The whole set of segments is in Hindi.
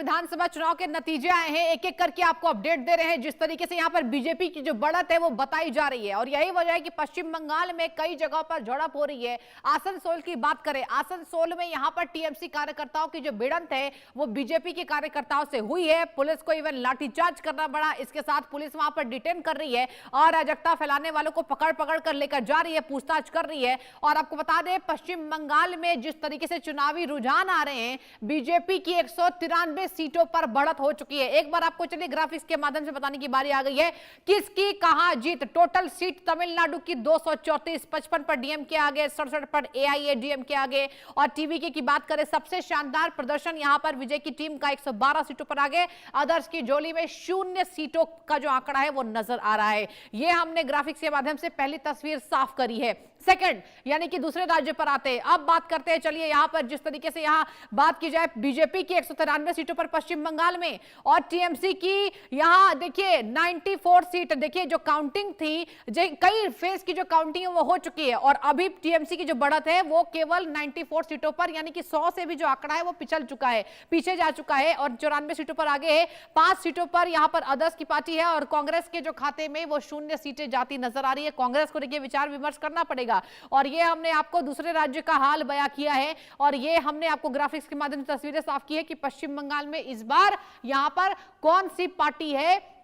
विधानसभा चुनाव के नतीजे आए हैं, एक एक करके आपको अपडेट दे रहे हैं। जिस तरीके से यहां पर बीजेपी की जो बढ़त है वो बताई जा रही है और यही वजह है कि पश्चिम बंगाल में कई जगहों पर झड़प हो रही है। आसनसोल की बात करें, आसनसोल में यहां पर टीएमसी कार्यकर्ताओं की जो भिड़ंत है वो बीजेपी के कार्यकर्ताओं से हुई है। पुलिस को इवन लाठीचार्ज करना पड़ा। इसके साथ पुलिस वहां पर डिटेन कर रही है और अराजकता फैलाने वालों को पकड़ पकड़ कर लेकर जा रही है, पूछताछ कर रही है। और आपको बता दें, पश्चिम बंगाल में जिस तरीके से चुनावी रुझान आ रहे हैं, बीजेपी की 193 सीटों पर बढ़त हो चुकी है। एक बार आपको चलिए ग्राफिक्स के माध्यम से बताने की बारी आ गई है किसकी कहां जीत। टोटल सीट तमिलनाडु की 234, 55 पर डीएमके आगे, 67 पर एआईएडीएमके आगे। और टीवीके की बात करें, सबसे शानदार प्रदर्शन यहां पर विजय की टीम का 112 सीटों पर आगे, अदर्स की झोली में 0 सीटों का जो आंकड़ा है वो नजर आ रहा है। यह हमने ग्राफिक्स के माध्यम से पहली तस्वीर साफ करी है। सेकंड यानी कि दूसरे राज्य पर आते हैं। अब बात करते हैं, चलिए यहां पर जिस तरीके से यहां बात की जाए बीजेपी की 193 सीटों पर पश्चिम बंगाल में और टीएमसी की यहां देखिए 94 सीट। देखिए जो काउंटिंग थी, कई फेज की जो काउंटिंग है वो हो चुकी है और अभी टीएमसी की जो बढ़त है वो केवल 94 सीटों पर, यानी कि 100 से भी जो आंकड़ा है वो पिछल चुका है, पीछे जा चुका है और 94 सीटों पर आगे है। 5 सीटों पर यहां पर अदर्स की पार्टी है और कांग्रेस के जो खाते में वो 0 सीटें जाती नजर आ रही है। कांग्रेस को देखिए विचार विमर्श करना पड़ेगा और ये हमने आपको दूसरे राज्य का हाल बयां किया है और ये हमने आपको ग्राफिक्स के माध्यम से तस्वीरें साफ की है कि पश्चिम बंगाल में इस बार यहां पर कौन सी पार्टी है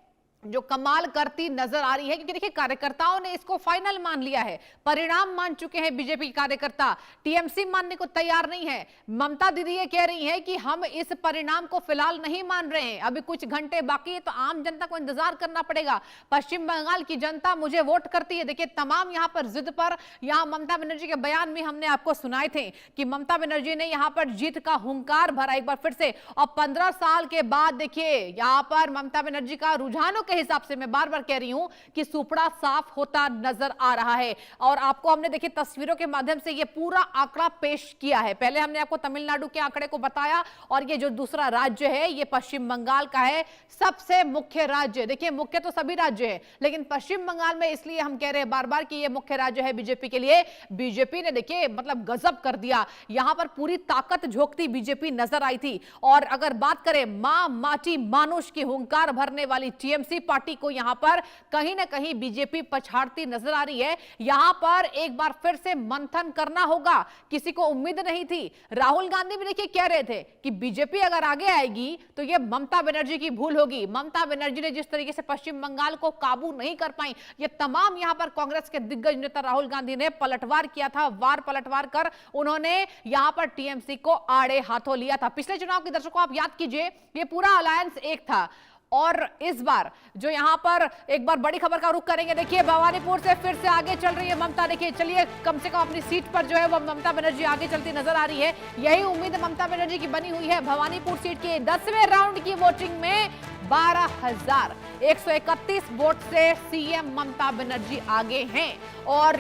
जो कमाल करती नजर आ रही है। क्योंकि देखिए कार्यकर्ताओं ने इसको फाइनल मान लिया है, परिणाम मान चुके हैं बीजेपी के कार्यकर्ता। टीएमसी मानने को तैयार नहीं है। ममता दीदी ये कह रही है कि हम इस परिणाम को फिलहाल नहीं मान रहे हैं, अभी कुछ घंटे बाकी है तो आम जनता को इंतजार करना पड़ेगा। पश्चिम बंगाल की जनता मुझे वोट करती है। देखिए तमाम यहां पर जिद पर, यहां ममता बनर्जी के बयान में हमने आपको सुनाए थे कि ममता बनर्जी ने यहां पर जीत का हुंकार भरा एक बार फिर से। और 15 साल के बाद देखिए यहां पर ममता बनर्जी का रुझानों के हिसाब से, मैं बार बार कह रही हूं कि सुपड़ा साफ होता नजर आ रहा है। और आपको हमने देखिए तस्वीरों के माध्यम से ये पूरा आंकड़ा पेश किया है। पहले हमने आपको तमिलनाडु के आंकड़े को बताया और ये जो दूसरा राज्य है ये पश्चिम बंगाल का है, सबसे मुख्य राज्य। देखिए मुख्य तो सभी राज्य है लेकिन पश्चिम बंगाल में इसलिए हम कह रहे हैं बार बार कि ये मुख्य राज्य है बीजेपी के लिए। बीजेपी ने देखिए मतलब गजब कर दिया, यहां पर पूरी ताकत झोंकती बीजेपी नजर आई थी। और अगर बात करें मां माटी मानुष की हुंकार भरने वाली टीएमसी पार्टी को यहां पर कहीं ना कहीं बीजेपी पछाड़ती नजर आ रही है। यहां पर एक बार फिर से मंथन करना होगा, किसी को उम्मीद नहीं थी। राहुल गांधी भी देखिए कह रहे थे कि बीजेपी अगर आगे आएगी तो यह ममता बनर्जी की भूल होगी। ममता बनर्जी ने जिस तरीके से पश्चिम बंगाल को काबू नहीं कर पाई, ये तमाम यहां पर कांग्रेस के दिग्गज नेता राहुल गांधी ने पलटवार किया था। वार पलटवार कर उन्होंने यहां पर टीएमसी को आड़े हाथों लिया था। पिछले चुनाव के दर्शकों आप याद कीजिए, ये पूरा अलायंस एक था और इस बार जो यहां पर एक बार बड़ी खबर का रुख करेंगे। देखिए भवानीपुर से फिर से आगे चल रही है ममता। देखिए चलिए कम से कम अपनी सीट पर जो है वो ममता बनर्जी आगे चलती नजर आ रही है। यही उम्मीद ममता बनर्जी की बनी हुई है। भवानीपुर सीट के 10वें राउंड की वोटिंग में 12,131 वोट से सीएम ममता बनर्जी आगे हैं। और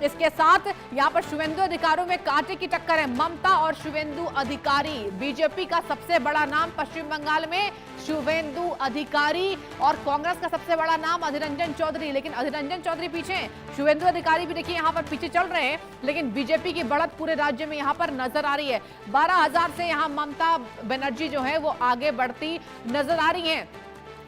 इसके साथ यहां पर शुवेंदु अधिकारी में कांटे की टक्कर है। ममता और शुवेंदु अधिकारी, बीजेपी का सबसे बड़ा नाम पश्चिम बंगाल में शुवेंदु अधिकारी और कांग्रेस का सबसे बड़ा नाम अधीर रंजन चौधरी। लेकिन अधीर रंजन चौधरी पीछे, शुवेंदु अधिकारी भी देखिए यहां पर पीछे चल रहे हैं। लेकिन बीजेपी की बढ़त पूरे राज्य में यहां पर नजर आ रही है। 12,000 से यहां ममता बनर्जी जो है वो आगे बढ़ती नजर आ रही है।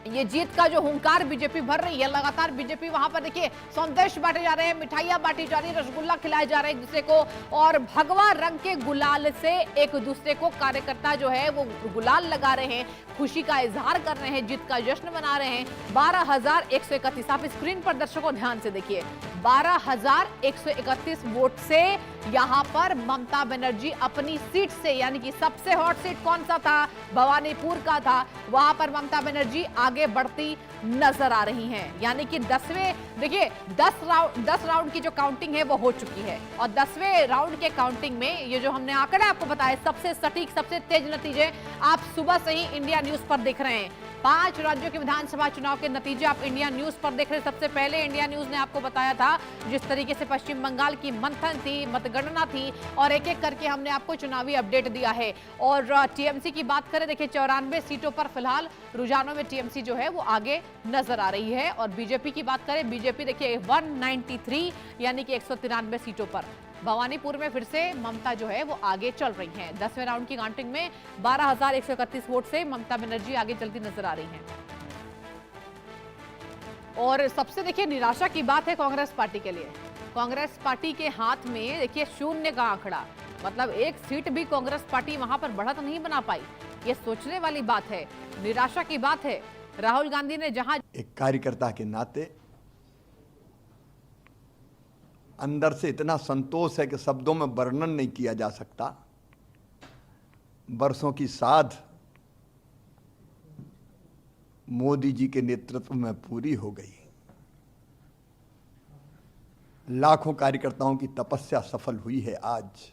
ये जीत का जो हुंकार बीजेपी भर रही है, लगातार बीजेपी वहां पर देखिए संदेश बांटे जा रहे हैं, मिठाइयां बांटी जा रही है, रसगुल्ला खिलाए जा रहे हैं एक दूसरे को और भगवा रंग के गुलाल से एक दूसरे को कार्यकर्ता जो है वो गुलाल लगा रहे हैं, खुशी का इजहार कर रहे हैं, जीत का जश्न मना रहे हैं। 12,131 आप स्क्रीन पर दर्शकों ध्यान से देखिए, 12,131 वोट से यहां पर ममता बनर्जी अपनी सीट से, यानी कि सबसे हॉट सीट कौन सा था, भवानीपुर का था, वहां पर ममता बनर्जी आगे बढ़ती नजर आ रही हैं। यानी कि 10वें देखिए 10 राउंड की जो काउंटिंग है वो हो चुकी है और 10वें राउंड के काउंटिंग में ये जो हमने आंकड़े आपको बताए सबसे सटीक सबसे तेज नतीजे आप सुबह से ही इंडिया न्यूज पर देख रहे हैं। 5 राज्यों के विधानसभा चुनाव के नतीजे आप इंडिया न्यूज पर देख रहे हैं। सबसे पहले इंडिया न्यूज ने आपको बताया था जिस तरीके से पश्चिम बंगाल की मंथन थी, मतगणना थी और एक एक करके हमने आपको चुनावी अपडेट दिया है। और टीएमसी की बात करें, देखिए 94 सीटों पर फिलहाल रुझानों में टीएमसी जो है वो आगे नजर आ रही है। और बीजेपी की बात करें, बीजेपी देखिए 193 यानी कि 193 सीटों पर भवानीपुर में फिर से ममता जो है वो आगे चल रही हैं। 10वें राउंड की काउंटिंग में 12,131 वोट से ममता बनर्जी आगे चलती नजर आ रही हैं। और सबसे देखिए निराशा की बात है कांग्रेस पार्टी के लिए। कांग्रेस पार्टी के हाथ में देखिए शून्य का आंकड़ा, मतलब एक सीट भी कांग्रेस पार्टी वहां पर बढ़त नहीं बना पाई। ये सोचने वाली बात है, निराशा की बात है। राहुल गांधी ने जहां एक कार्यकर्ता के नाते अंदर से इतना संतोष है कि शब्दों में वर्णन नहीं किया जा सकता। वर्षों की साध मोदी जी के नेतृत्व में पूरी हो गई। लाखों कार्यकर्ताओं की तपस्या सफल हुई है। आज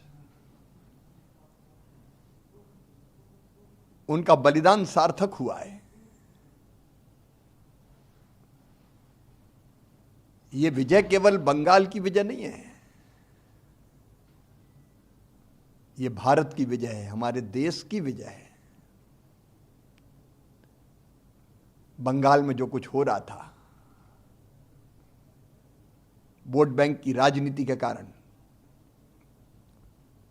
उनका बलिदान सार्थक हुआ है। ये विजय केवल बंगाल की विजय नहीं है, ये भारत की विजय है, हमारे देश की विजय है। बंगाल में जो कुछ हो रहा था, वोट बैंक की राजनीति के कारण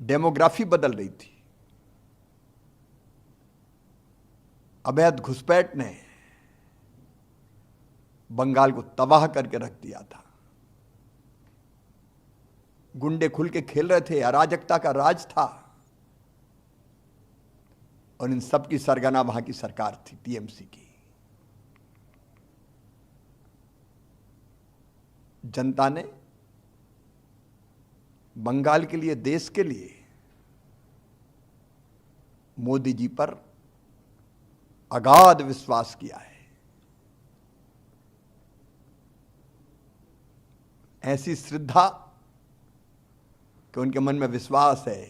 डेमोग्राफी बदल रही थी। अवैध घुसपैठ ने बंगाल को तबाह करके रख दिया था। गुंडे खुल के खेल रहे थे, अराजकता का राज था, और इन सब की सरगना वहां की सरकार थी, टीएमसी की। जनता ने बंगाल के लिए, देश के लिए मोदी जी पर अगाध विश्वास किया है। ऐसी श्रद्धा कि उनके मन में विश्वास है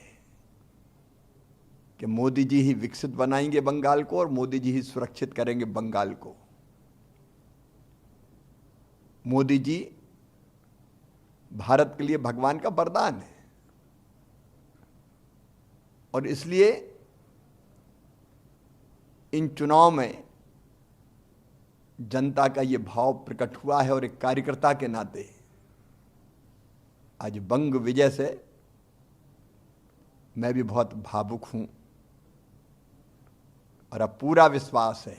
कि मोदी जी ही विकसित बनाएंगे बंगाल को और मोदी जी ही सुरक्षित करेंगे बंगाल को। मोदी जी भारत के लिए भगवान का वरदान है, और इसलिए इन चुनाव में जनता का यह भाव प्रकट हुआ है। और एक कार्यकर्ता के नाते आज बंग विजय से मैं भी बहुत भावुक हूं, और अब पूरा विश्वास है।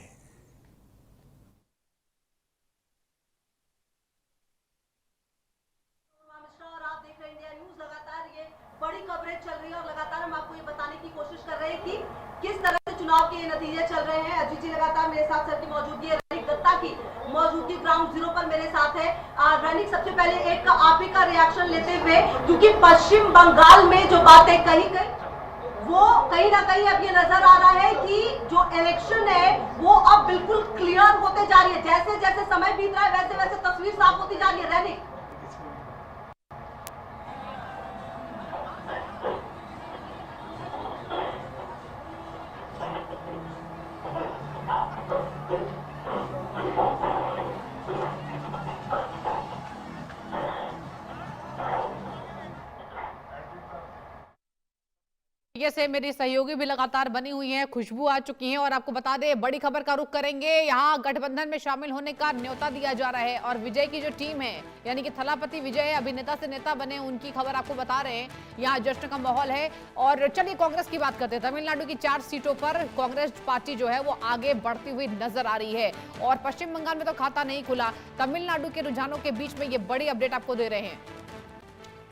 और आप देख रहे हैं इंडिया न्यूज़। लगातार ये बड़ी कवरेज चल रही है, और लगातार हम आपको ये बताने की कोशिश कर रहे हैं कि किस तरह से चुनाव के ये नतीजे चल रहे हैं। अजीत जी लगातार मेरे साथ सर की मौजूदगी है, रैनिक दत्ता की मौजूदगी ग्राउंड जीरो पर मेरे साथ है। रैनिक, सबसे पहले एक आप ही का रिएक्शन लेते हुए, क्योंकि पश्चिम बंगाल में जो बातें कही गई वो कहीं ना कहीं अब ये नजर आ रहा है कि जो इलेक्शन है वो अब बिल्कुल क्लियर होते जा रही है। जैसे जैसे समय बीत रहा है वैसे वैसे तस्वीर साफ होती जा रही है। रैनिक, से मेरी सहयोगी भी लगातार बनी हुई हैं, खुशबू आ चुकी हैं। और आपको बता दें, बड़ी खबर का रुख करेंगे। यहां गठबंधन में शामिल होने का न्योता दिया जा रहा है, और विजय की जो टीम है, यानी कि थलापति विजय अभिनेता से नेता बने, उनकी खबर आपको बता रहे हैं। यहां जश्न का माहौल है। और चलिए कांग्रेस की बात करते हैं। तमिलनाडु की 4 सीटों पर कांग्रेस पार्टी जो है वो आगे बढ़ती हुई नजर आ रही है, और पश्चिम बंगाल में तो खाता नहीं खुला। तमिलनाडु के रुझानों के बीच में ये बड़ी अपडेट आपको दे रहे हैं।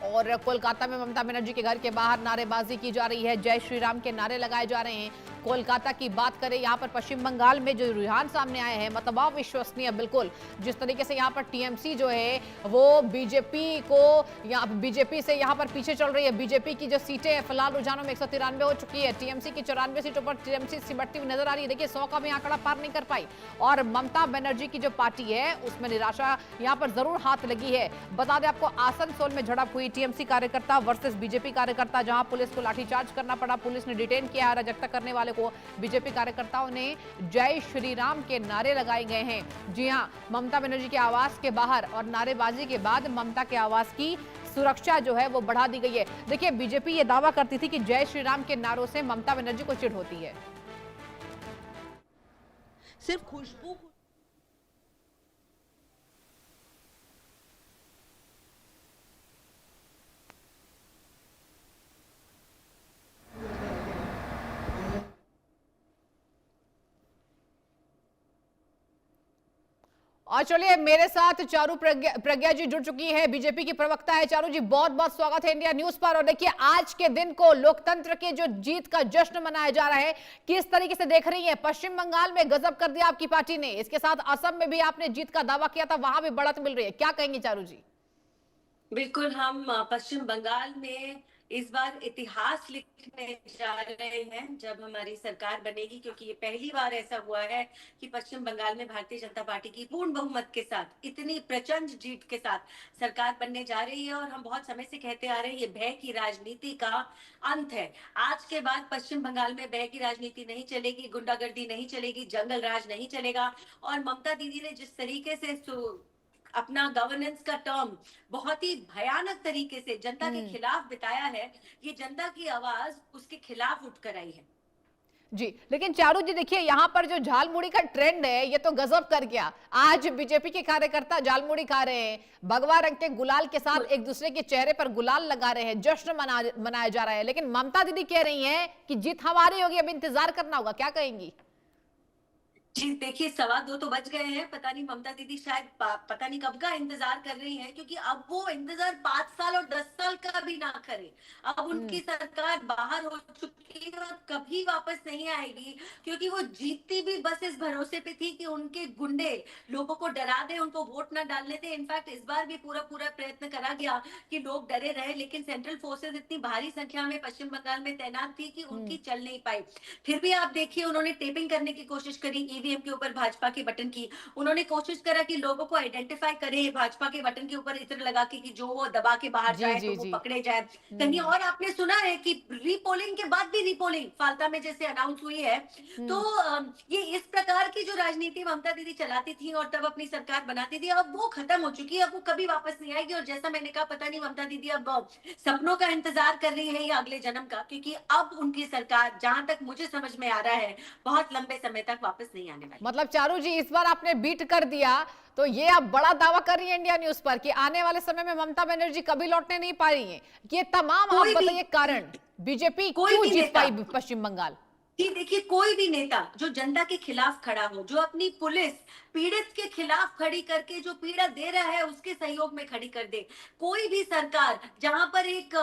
और कोलकाता में ममता बनर्जी के घर के बाहर नारेबाजी की जा रही है, जय श्री राम के नारे लगाए जा रहे हैं। कोलकाता की बात करें, यहाँ पर पश्चिम बंगाल में जो रुझान सामने आए हैं, मतलब अविश्वसनीय बिल्कुल। जिस तरीके से यहाँ पर टीएमसी जो है वो बीजेपी से यहाँ पर पीछे चल रही है। बीजेपी की जो सीटें हैं फिलहाल रुझानों में 193 हो चुकी है। टीएमसी की 94 सीटों पर टीएमसी सिमटती हुई नजर आ रही है। देखिए 100 का भी आंकड़ा पार नहीं कर पाई। और ममता बनर्जी की जो पार्टी है उसमें निराशा यहाँ पर जरूर हाथ लगी है। बता दें आपको, आसनसोल में झड़प हुई, टीएमसी कार्यकर्ता वर्सेस बीजेपी कार्यकर्ता, जहां पुलिस को लाठीचार्ज करना पड़ा। पुलिस ने डिटेन किया अराजकता करने वाले को। बीजेपी कार्यकर्ताओं ने जय श्री राम के नारे लगाए गए हैं। जी हां, ममता बनर्जी के आवास के बाहर, और नारेबाजी के बाद ममता के आवास की सुरक्षा जो है वो बढ़ा दी गई है। देखिए बीजेपी ये दावा करती थी कि जय श्री राम के नारों से ममता बनर्जी को चिढ़ होती है। सिर्फ खुशबू और चलिए मेरे साथ चारू प्रज्ञा जी जुड़ चुकी है, बीजेपी की प्रवक्ता है। चारू जी, बहुत बहुत स्वागत है इंडिया न्यूज पर। और देखिए, आज के दिन को लोकतंत्र के जो जीत का जश्न मनाया जा रहा है, किस तरीके से देख रही है? पश्चिम बंगाल में गजब कर दिया आपकी पार्टी ने, इसके साथ असम में भी आपने जीत का दावा किया था, वहां भी बढ़त मिल रही है, क्या कहेंगे चारू जी? बिल्कुल, हम पश्चिम बंगाल में इस बार इतिहास लिखने जा रहे हैं जब हमारी सरकार बनेगी, क्योंकि ये पहली बार ऐसा हुआ है कि पश्चिम बंगाल में भारतीय जनता पार्टी की पूर्ण बहुमत के साथ, इतनी प्रचंड जीत के साथ सरकार बनने जा रही है। और हम बहुत समय से कहते आ रहे हैं, ये भय की राजनीति का अंत है। आज के बाद पश्चिम बंगाल में भय की राजनीति नहीं चलेगी, गुंडागर्दी नहीं चलेगी, जंगल राज नहीं चलेगा। और ममता दीदी ने जिस तरीके से अपना गवर्नेंस का टर्म बहुत ही भयानक तरीके से जनता के खिलाफ बिताया है, ये जनता की आवाज उसके खिलाफ उठकर आई है। जी, लेकिन चारू जी देखिए, यहाँ पर जो झालमुड़ी का ट्रेंड है, ये तो गजब कर गया। आज बीजेपी के कार्यकर्ता झालमुड़ी खा रहे हैं, भगवा रंग के गुलाल के साथ एक दूसरे के चेहरे पर गुलाल लगा रहे हैं, जश्न मनाया जा रहा है। लेकिन ममता दीदी कह रही हैं कि जीत हमारी होगी, अब इंतजार करना होगा, क्या कहेंगी? जी देखिए, 2:15 तो बज गए हैं। पता नहीं ममता दीदी शायद पता नहीं कब का इंतजार कर रही हैं, क्योंकि अब वो इंतजार 5 साल और 10 साल का भी ना करे। अब उनकी सरकार बाहर हो चुकी है और कभी वापस नहीं आएगी, क्योंकि वो जीतती भी बस इस भरोसे पे थी कि उनके गुंडे लोगों को डरा दे, उनको वोट ना डालने दे। इनफैक्ट इस बार भी पूरा प्रयत्न करा गया कि लोग डरे रहे, लेकिन सेंट्रल फोर्सेस इतनी भारी संख्या में पश्चिम बंगाल में तैनात थी कि उनकी चल नहीं पाई। फिर भी आप देखिए, उन्होंने टेपिंग करने की कोशिश करी ईवीएम के ऊपर भाजपा के बटन की। उन्होंने कोशिश करा कि लोगों को आइडेंटिफाई करे भाजपा के बटन के ऊपर इत्र लगा के कि जो वो दबा के बाहर जाए तो वो पकड़े जाए। कहीं और आपने सुना है कि रीपोलिंग के बाद भी रीपोलिंग फाल्ता में जैसे अनाउंस हुई है। तो ये इस प्रकार की जो राजनीति ममता दीदी चलाती थी और तब अपनी सरकार बनाती थी, अब वो खत्म हो चुकी है, अब वो कभी वापस नहीं आएगी। और जैसा मैंने कहा, पता नहीं ममता दीदी अब सपनों का इंतजार कर रही है या अगले जन्म का, क्योंकि अब उनकी सरकार, जहां तक मुझे समझ में आ रहा है, बहुत लंबे समय तक वापस नहीं आने वाली। मतलब चारू जी, इस बार आपने बीट कर दिया, तो ये आप बड़ा दावा कर रही है इंडिया न्यूज पर कि आने वाले समय में ममता बनर्जी कभी लौटने नहीं पा रही है। ये तमाम आप बताइए कारण, बीजेपी क्यों जीत पाई पश्चिम बंगाल? जी देखिए, कोई भी नेता जो जनता के खिलाफ खड़ा हो, जो अपनी पुलिस पीड़ित के खिलाफ खड़ी करके जो पीड़ा दे रहा है उसके सहयोग में खड़ी कर दे, कोई भी सरकार जहां पर एक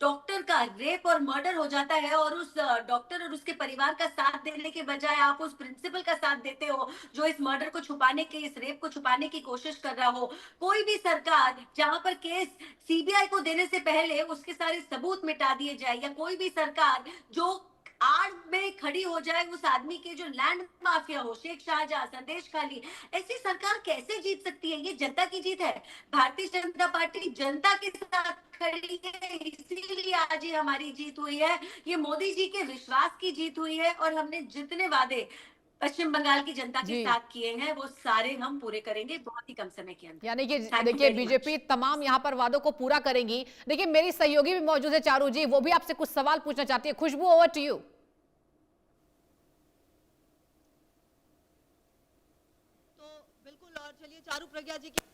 डॉक्टर का रेप और मर्डर हो जाता है और उस डॉक्टर और उसके परिवार का साथ देने के बजाय आप उस प्रिंसिपल का साथ देते हो जो इस मर्डर को छुपाने के, इस रेप को छुपाने की कोशिश कर रहा हो, कोई भी सरकार जहां पर केस सीबीआई को देने से पहले उसके सारे सबूत मिटा दिए जाए, या कोई भी सरकार जो आड़ में खड़ी हो जाए उस आदमी के जो लैंड माफिया हो, शेख शाहजहां, संदेश खाली, ऐसी सरकार कैसे जीत सकती है? ये जनता की जीत है। भारतीय जनता पार्टी जनता के साथ खड़ी है, इसीलिए आज ये हमारी जीत हुई है। ये मोदी जी के विश्वास की जीत हुई है और हमने जितने वादे पश्चिम बंगाल की जनता के साथ किए हैं वो सारे हम पूरे करेंगे बहुत ही कम समय के अंदर। यानी कि देखिए, बीजेपी तमाम यहाँ पर वादों को पूरा करेंगी। देखिए, मेरी सहयोगी भी मौजूद है चारू जी, वो भी आपसे कुछ सवाल पूछना चाहती है। खुशबू, ओवर टू यू। तो बिल्कुल, और चलिए चारू प्रज्ञा जी की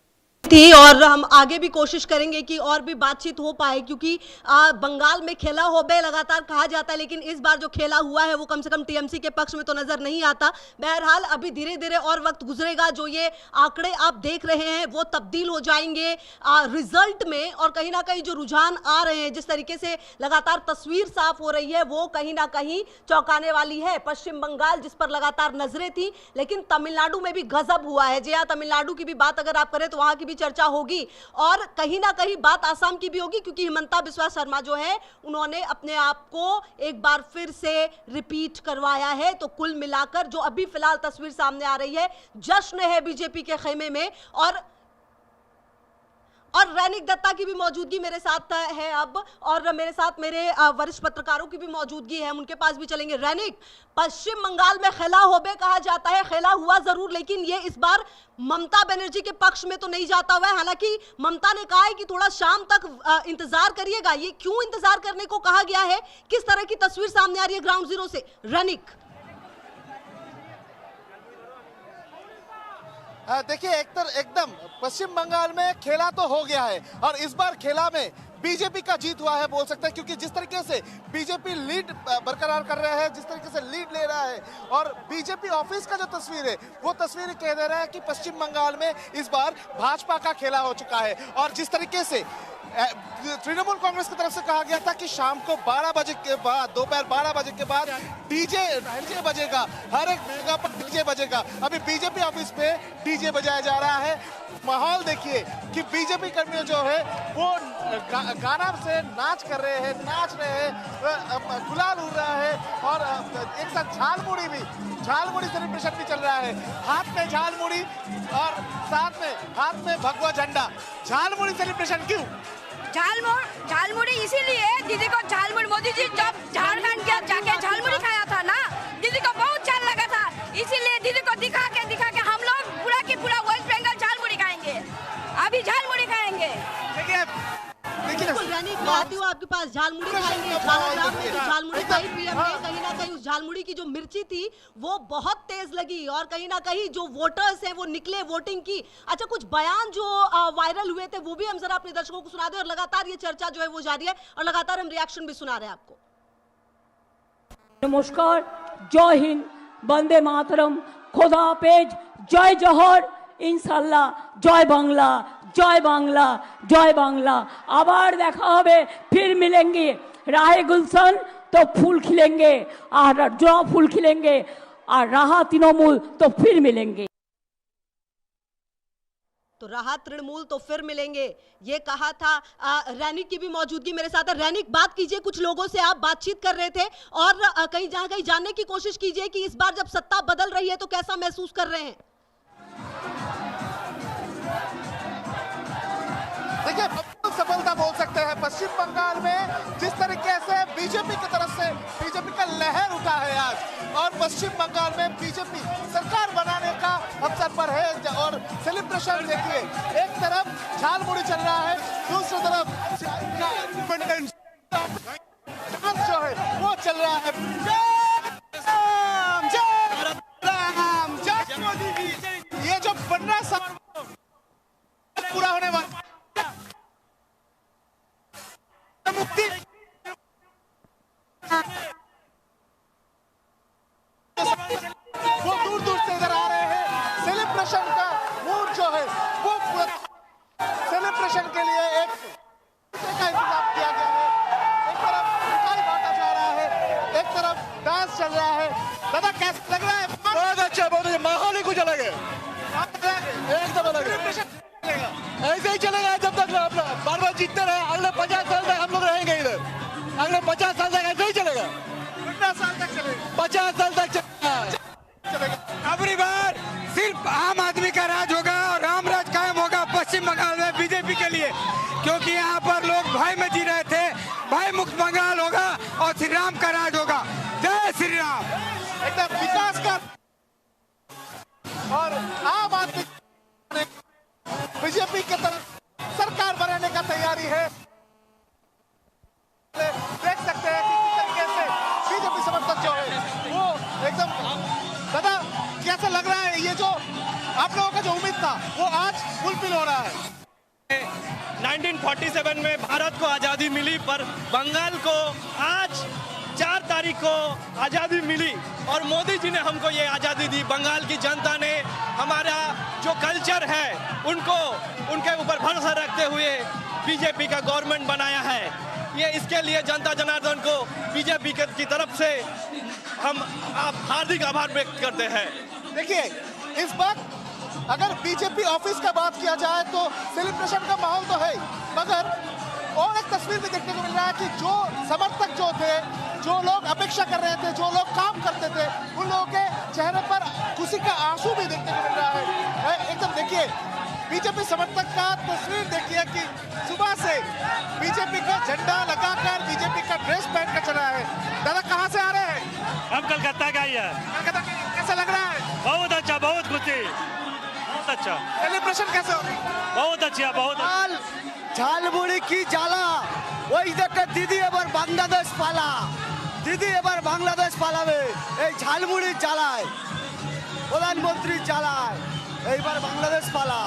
थी और हम आगे भी कोशिश करेंगे कि और भी बातचीत हो पाए, क्योंकि बंगाल में खेला हो बे लगातार कहा जाता है, लेकिन इस बार जो खेला हुआ है वो कम से कम टीएमसी के पक्ष में तो नजर नहीं आता। बहरहाल अभी धीरे धीरे और वक्त गुजरेगा, जो ये आंकड़े आप देख रहे हैं वो तब्दील हो जाएंगे रिजल्ट में, और कहीं ना कहीं जो रुझान आ रहे हैं, जिस तरीके से लगातार तस्वीर साफ हो रही है, वो कहीं ना कहीं चौंकाने वाली है। पश्चिम बंगाल जिस पर लगातार नजरें थी, लेकिन तमिलनाडु में भी गजब हुआ है। जी हाँ, तमिलनाडु की भी बात अगर आप करें तो वहां की भी चर्चा होगी, और कहीं ना कहीं बात आसाम की भी होगी, क्योंकि हिमंता बिस्वा शर्मा जो है उन्होंने अपने आप को एक बार फिर से रिपीट करवाया है। तो कुल मिलाकर जो अभी फिलहाल तस्वीर सामने आ रही है, जश्न है बीजेपी के खेमे में। और रैनिक दत्ता की भी मौजूदगी मेरे साथ है अब, और मेरे साथ मेरे वरिष्ठ पत्रकारों की भी मौजूदगी है, हम उनके पास भी चलेंगे। रैनिक, पश्चिम बंगाल में खेला होबे कहा जाता है, खेला हुआ जरूर, लेकिन ये इस बार ममता बनर्जी के पक्ष में तो नहीं जाता हुआ है। हालांकि ममता ने कहा है कि थोड़ा शाम तक इंतजार करिएगा। ये क्यों इंतजार करने को कहा गया है? किस तरह की तस्वीर सामने आ रही है ग्राउंड जीरो से? रैनिक, देखिए, एकदम पश्चिम बंगाल में खेला तो हो गया है और इस बार खेला में बीजेपी का जीत हुआ है बोल सकते हैं, क्योंकि जिस तरीके से बीजेपी लीड बरकरार कर रहा है, जिस तरीके से लीड ले रहा है, और बीजेपी ऑफिस का जो तस्वीर है वो तस्वीर कह दे रहा है कि पश्चिम बंगाल में इस बार भाजपा का खेला हो चुका है। और जिस तरीके से तृणमूल कांग्रेस की तरफ से कहा गया था कि शाम को 12 बजे के बाद, दोपहर 12 बजे के बाद डीजे बजेगा, हर एक जगह पर डीजे बजेगा। अभी बीजेपी ऑफिस पे डीजे बजाया जा रहा है। माहौल देखिए कि बीजेपी कर्मी जो है वो गाना से नाच कर रहे हैं, नाच रहे हैं, गुलाल उड़ रहा है, और एक साथ झालमुड़ी सेलिब्रेशन भी चल रहा है। हाथ में झालमुड़ी और साथ में हाथ में भगवा झंडा। झालमुड़ी सेलिब्रेशन क्यों? झालमुड़ी इसीलिए, दीदी को झालमुड़ी, मोदी जी जब झारखंड के जाके झालमुड़ी खाया था ना, दीदी को बहुत अच्छा लगा था, इसीलिए दीदी को दिखा के हम लोग पूरा की पूरा वेस्ट बंगाल झालमुड़ी खाएंगे, अभी झालमुड़ी खाएंगे। बिल्कुल रैनिक, मैं आती हूँ आपके पास। झालमुड़ी खाएंगे, झालाग्राम में जो झालमुड़ी खाई पीएम ने, कहीं ना कहीं उस झालमुड़ी की जो मिर्ची थी वो बहुत तेज लगी, और कहीं ना कहीं जो वोटर्स हैं वो निकले वोटिंग की। अच्छा, कुछ बयान जो वायरल हुए थे वो भी हम जरा अपने दर्शकों को सुना दें, और लगातार ये चर्चा जो है वो जारी है, और लगातार हम रिएक्शन भी सुना रहे हैं आपको। नमस्कार, जय हिंद, वंदे मातरम, खुदा हाफेज, जय जौहर, ইনশাল্লাহ, জয় বাংলা, জয় বাংলা, জয় বাংলা। আবার দেখা হবে, फिर मिलेंगे, राहे गुलशन तो फूल खिलेंगे, और जो फूल खिलेंगे, और रहा तृणमूल तो फिर मिलेंगे। तो रहा तृणमूल तो फिर मिलेंगे, ये कहा था। रैनिक की भी मौजूदगी मेरे साथ है। रैनिक, बात कीजिए, कुछ लोगों से आप बातचीत कर रहे थे, और कहीं जानने की कोशिश कीजिए कि इस बार जब सत्ता बदल रही है तो कैसा महसूस कर रहे हैं। देखिए, सफलता बोल सकते हैं पश्चिम बंगाल में। जिस तरीके से बीजेपी की तरफ से बीजेपी का लहर उठा है आज, और पश्चिम बंगाल में बीजेपी सरकार बनाने का अवसर पर है, और सेलिब्रेशन देखिए, एक तरफ झालमुड़ी चल रहा है, दूसरी तरफ जो है वो चल रहा है। ये जो 15 साल पूरा होने वाला मुक्ति वो दूर दूर से इधर आ रहे हैं। सेलिब्रेशन का मूड जो है वो सेलिब्रेशन के लिए एक का इंतजाम किया गया है। एक तरफ मिठाई बांटा जा रहा है, एक तरफ डांस चल रहा है। दादा, कैसा लग रहा है? बहुत अच्छा, बहुत अच्छा, माहौल ही कुछ अलग है, एकदम अलग है। ऐसे ही चलेगा जब तक बार बार जीतते रहे। अगले 50 साल तक हम लोग रहेंगे इधर, अगले 50 साल तक ऐसे ही चलेगा, 50 साल तक चलेगा, 50 साल तक चलेगा। अबरी बार सिर्फ आम आदमी का राज होगा, और राम राज कायम होगा पश्चिम बंगाल में बीजेपी के लिए, क्योंकि यहाँ पर लोग भय में जी रहे थे। भय मुक्त बंगाल होगा, और श्री राम का राज होगा। जय श्री राम। एकदम विकास का, और आम आदमी बीजेपी की तरफ सरकार बनाने का तैयारी है। देख सकते हैं कि किस तरीके से बीजेपी समर्थक जो है वो एकदम। दादा, कैसा लग रहा है? ये जो आप लोगों का जो उम्मीद था वो आज फुलफिल हो रहा है। 1947 में भारत को आजादी मिली, पर बंगाल को आज 4 तारीख को आजादी मिली, और मोदी जी ने हमको ये आजादी दी। बंगाल की जनता ने हमारा जो कल्चर है उनके ऊपर भरोसा रखते हुए बीजेपी का गवर्नमेंट बनाया है। ये इसके लिए जनता जनार्दन को बीजेपी की तरफ से हम हार्दिक आभार व्यक्त करते हैं। देखिए, इस वक्त अगर बीजेपी ऑफिस का बात किया जाए तो सेलिब्रेशन का माहौल तो है, मगर और एक तस्वीर भी देखने को मिल रहा है कि जो समर्थक जो थे, जो लोग अपेक्षा कर रहे थे, जो लोग काम करते थे, उन लोगों के चेहरे पर खुशी का आंसू भी देखने को मिल रहा है। एकदम देखिए, बीजेपी समर्थक का तस्वीर देखिए कि सुबह से बीजेपी का झंडा लगाकर, बीजेपी का ड्रेस पहनकर चला है। दादा, कहाँ से आ रहे हैं? हम कलकत्ता का ही है। कलकत्ता, कैसा लग रहा है? बहुत अच्छा, बहुत खुशी, बहुत अच्छा। सेलिब्रेशन कैसे हो रही? बहुत अच्छा, बहुत। ঝালমুড়ি কি জ্বালা, ওই দেখতে দিদি এবার বাংলাদেশ পালা, দিদি এবার বাংলাদেশ পালাবে এই ঝালমুড়ি জ্বালায়, প্রধানমন্ত্রী জ্বালায়, এইবার বাংলাদেশ পালা।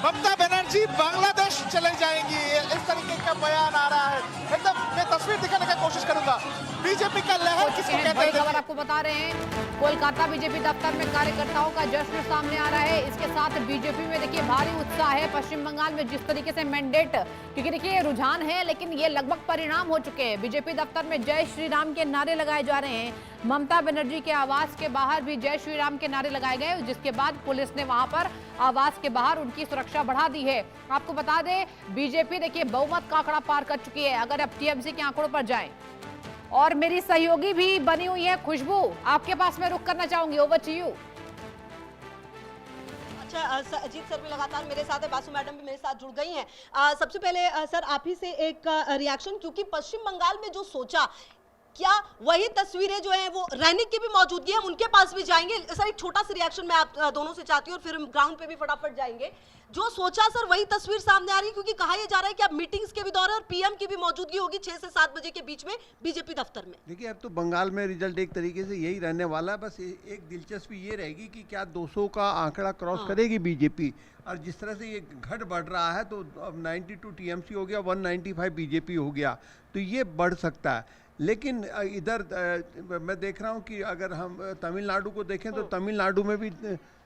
ममता बनर्जी जी बांग्लादेश चले जाएंगी, इस तरीके का बयान आ रहा है। एकदम मैं तस्वीर दिखाने की कोशिश करूंगा। बीजेपी का लहर किसको कहते बड़ी हैं? खबर आपको बता रहे हैं, कोलकाता बीजेपी दफ्तर में कार्यकर्ताओं का जश्न सामने आ रहा है। इसके साथ बीजेपी में देखिए भारी उत्साह है। पश्चिम बंगाल में जिस तरीके से मैंडेट, क्योंकि देखिए ये रुझान है लेकिन ये लगभग परिणाम हो चुके हैं। बीजेपी दफ्तर में जय श्री राम के नारे लगाए जा रहे हैं। ममता बनर्जी के आवास के बाहर भी जय श्री राम के नारे लगाए गए, जिसके बाद पुलिस ने वहां पर आवास के बाहर उनकी सुरक्षा बढ़ा दी है। आपको बता दें बीजेपी देखिए बहुमत का आंकड़ा पार कर चुकी है अगर अब टीएमसी के आंकड़ों पर जाएं। और मेरी सहयोगी भी बनी हुई है खुशबू, आपके पास मैं रुक करना चाहूंगी, ओवर टू यू। अच्छा अजीत सर भी लगातार मेरे साथ है, बासु मैडम भी मेरे साथ जुड़ गई हैं। सबसे पहले सर आप ही से एक रिएक्शन, क्योंकि पश्चिम बंगाल में जो सोचा, क्या वही तस्वीरें जो हैं वो रैनिक की भी मौजूदगी है उनके पास भी जाएंगे? सर एक छोटा सा रिएक्शन मैं आप दोनों से चाहती हूँ और फिर हम ग्राउंड पे भी फटाफट जाएंगे। जो सोचा सर वही तस्वीर सामने आ रही है, क्योंकि कहा यह जा रहा है कि अब मीटिंग्स के भी दौर है और पीएम की भी मौजूदगी होगी 6 से 7 बजे के बीच में बीजेपी दफ्तर में। देखिए अब तो बंगाल में रिजल्ट एक तरीके से यही रहने वाला है। बस एक दिलचस्पी ये रहेगी कि क्या 200 का आंकड़ा क्रॉस करेगी बीजेपी, और जिस तरह से ये घट बढ़ रहा है तो अब 92 टीएमसी हो गया, 195 बीजेपी हो गया, तो ये बढ़ सकता है। लेकिन इधर मैं देख रहा हूँ कि अगर हम तमिलनाडु को देखें तो तमिलनाडु में भी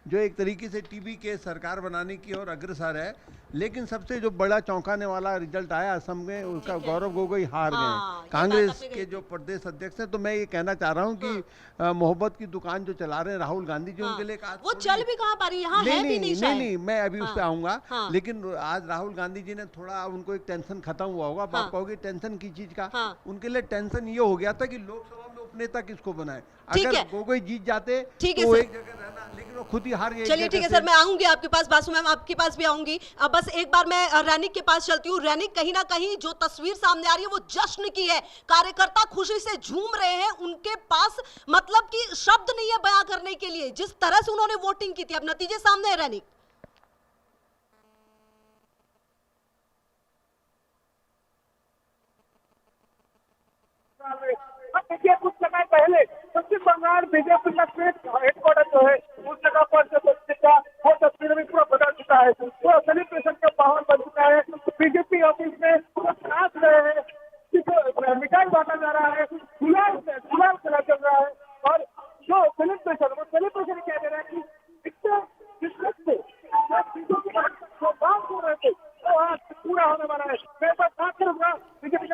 जो एक तरीके से टीवी के सरकार बनाने की ओर अग्रसर है, लेकिन सबसे जो बड़ा चौंकाने वाला रिजल्ट आया असम में, उसका गौरव गोगोई हार गए, कांग्रेस के जो प्रदेश अध्यक्ष हैं। तो मैं ये कहना चाह रहा हूँ कि मोहब्बत की दुकान जो चला रहे हैं राहुल गांधी जी, उनके लिए वो चल भी कहाँ पा रही है, यहाँ है भी नहीं, मैं अभी उस पर आऊंगा। लेकिन आज राहुल गांधी जी ने थोड़ा, उनको एक टेंशन खत्म हुआ होगा। आप कहोगे टेंशन की चीज का, उनके लिए टेंशन ये हो गया था कि लोकसभा में उपनेता किसको बनाए। अगर गोगोई जीत जाते तो एक जगह रहना, लेकिन वो खुद ही हार गए। चलिए ठीक है सर, मैं आऊंगी आपके पास, बासु मैम आपके पास भी आऊंगी। बस एक बार मैं रैनिक के पास चलती हूँ। रैनिक, कहीं ना कहीं जो तस्वीर सामने आ रही है वो जश्न की है, कार्यकर्ता खुशी से झूम रहे हैं, उनके पास मतलब कि शब्द नहीं है बयां करने के लिए, जिस तरह से उन्होंने वोटिंग की थी। अब नतीजे सामने है रैनिक। देखिए कुछ समय पहले पश्चिम बंगाल बीजेपी का हेडक्वार्टर जो है उस जगह पर जो का वो तस्वीर में पूरा बदल चुका है, पूरा सेलिब्रेशन का माहौल बन चुका है। बीजेपी ऑफिस में नाच रहे हैं, मिठाई बांटा जा रहा है, गुलाल खेला चल रहा है, और जो सेलिब्रेशन कह दे रहा है कि बात हो रहे थे वो आज पूरा होने वाला है। मैं बस बात करूंगा।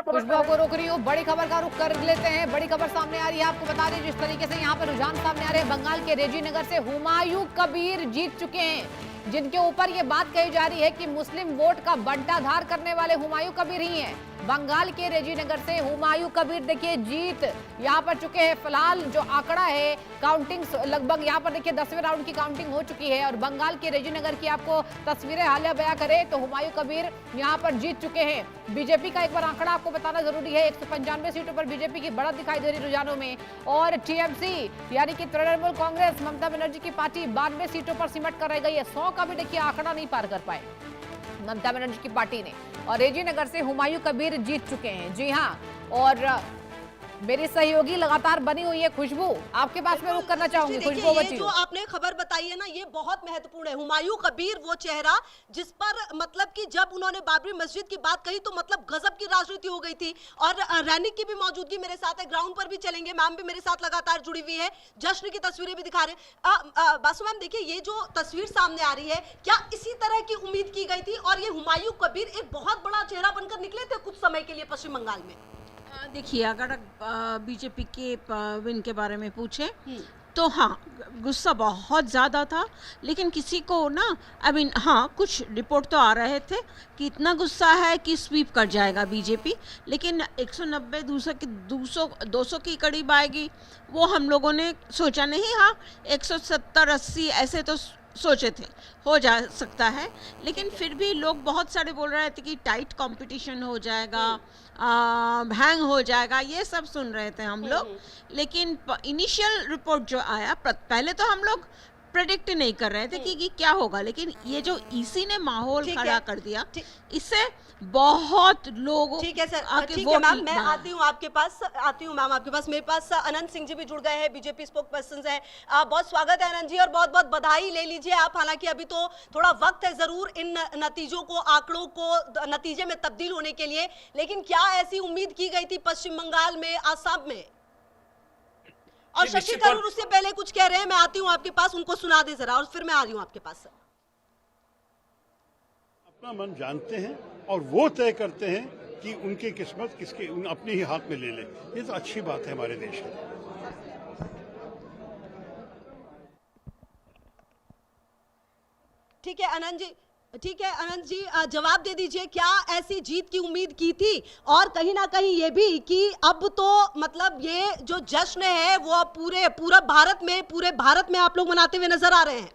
खुशबू को रोक रही हूँ, बड़ी खबर का रुख कर लेते हैं। बड़ी खबर सामने आ रही है, आपको बता दें जिस तरीके से यहाँ पर रुझान सामने आ रहे हैं, बंगाल के रेजीनगर से हुमायूं कबीर जीत चुके हैं, जिनके ऊपर ये बात कही जा रही है कि मुस्लिम वोट का बंटाधार करने वाले हुमायूं कबीर ही हैं। बंगाल के रेजीनगर से हुमायूं कबीर देखिए जीत यहाँ पर चुके हैं। फिलहाल जो आंकड़ा है काउंटिंग लगभग यहाँ पर देखिए 10वें राउंड की काउंटिंग हो चुकी है और बंगाल के रेजीनगर की आपको तस्वीरें हालिया बयां करें तो हुमायूं कबीर यहाँ पर जीत चुके हैं। बीजेपी का एक बार आंकड़ा आपको बताना जरूरी है, 195 सीटों पर बीजेपी की बढ़त दिखाई दे रही रुझानों में, और टीएमसी यानी कि तृणमूल कांग्रेस ममता बनर्जी की पार्टी 92 सीटों पर सिमट कर रह गई है। 100 का भी देखिए आंकड़ा नहीं पार कर पाए ममता बनर्जी की पार्टी ने, और रेजीनगर से हुमायूं कबीर जीत चुके हैं। जी हाँ, और मेरी सहयोगी लगातार बनी हुई है खुशबू, आपके पास मैं रुक करना चाहूंगी। खुशबू ये जो आपने खबर बताई है ना, ये बहुत महत्वपूर्ण है। हुमायूं कबीर वो चेहरा जिस पर मतलब कि जब उन्होंने बाबरी मस्जिद की बात कही तो मतलब गजब की राजनीति हो गई थी। और रैनिक की भी मौजूदगी मेरे साथ है, ग्राउंड पर भी चलेंगे, मैम भी मेरे साथ लगातार जुड़ी हुई है, जश्न की तस्वीरें भी दिखा रहे। बासु मैम देखिए, ये जो तस्वीर सामने आ रही है, क्या इसी तरह की उम्मीद की गई थी और ये हुमायूं कबीर एक बहुत बड़ा चेहरा बनकर निकले थे कुछ समय के लिए पश्चिम बंगाल में? देखिए, अगर बीजेपी के विन के बारे में पूछे तो हाँ, गुस्सा बहुत ज़्यादा था, लेकिन किसी को ना हाँ कुछ रिपोर्ट तो आ रहे थे कि इतना गुस्सा है कि स्वीप कर जाएगा बीजेपी, लेकिन 190 200 की करीब आएगी वो हम लोगों ने सोचा नहीं। हाँ 170-80 ऐसे तो सोचे थे हो जा सकता है, लेकिन फिर भी लोग बहुत सारे बोल रहे थे कि टाइट कंपटीशन हो जाएगा, हैंग हो जाएगा, ये सब सुन रहे थे हम लोग। लेकिन इनिशियल रिपोर्ट जो आया, पहले तो हम लोग प्रेडिक्ट नहीं कर रहे थे कि क्या होगा, लेकिन ये जो ईसी ने माहौल खड़ा कर दिया, इससे बहुत लोगों ठीक है सर, आके ठीक है वोट मैम, मैं हाँ। आती हूँ आपके पास, मैम आपके पास। मेरे पास अनंत सिंह जी भी जुड़ गए हैं, बीजेपी स्पोक पर्सन हैं। बहुत स्वागत है अनंत जी, और बहुत बहुत बधाई ले लीजिए आप। हालांकि अभी तो थोड़ा वक्त है जरूर इन नतीजों को, आंकड़ों को नतीजे में तब्दील होने के लिए, लेकिन क्या ऐसी उम्मीद की गई थी पश्चिम बंगाल में, आसाम में? और शशि थरूर उससे पहले कुछ कह रहे हैं, मैं आती हूँ आपके पास, उनको सुना दे जरा, और फिर मैं आ रही हूँ आपके पास। अपना मन जानते हैं और वो तय करते हैं कि उनकी किस्मत किसके अपने ही हाथ में ले ले। ये तो अच्छी बात है हमारे देश में। ठीक है अनंत जी, ठीक है अनंत जी, जवाब दे दीजिए, क्या ऐसी जीत की उम्मीद की थी? और कहीं ना कहीं ये भी कि अब तो मतलब ये जो जश्न है वो पूरे भारत में आप लोग मनाते हुए नजर आ रहे हैं।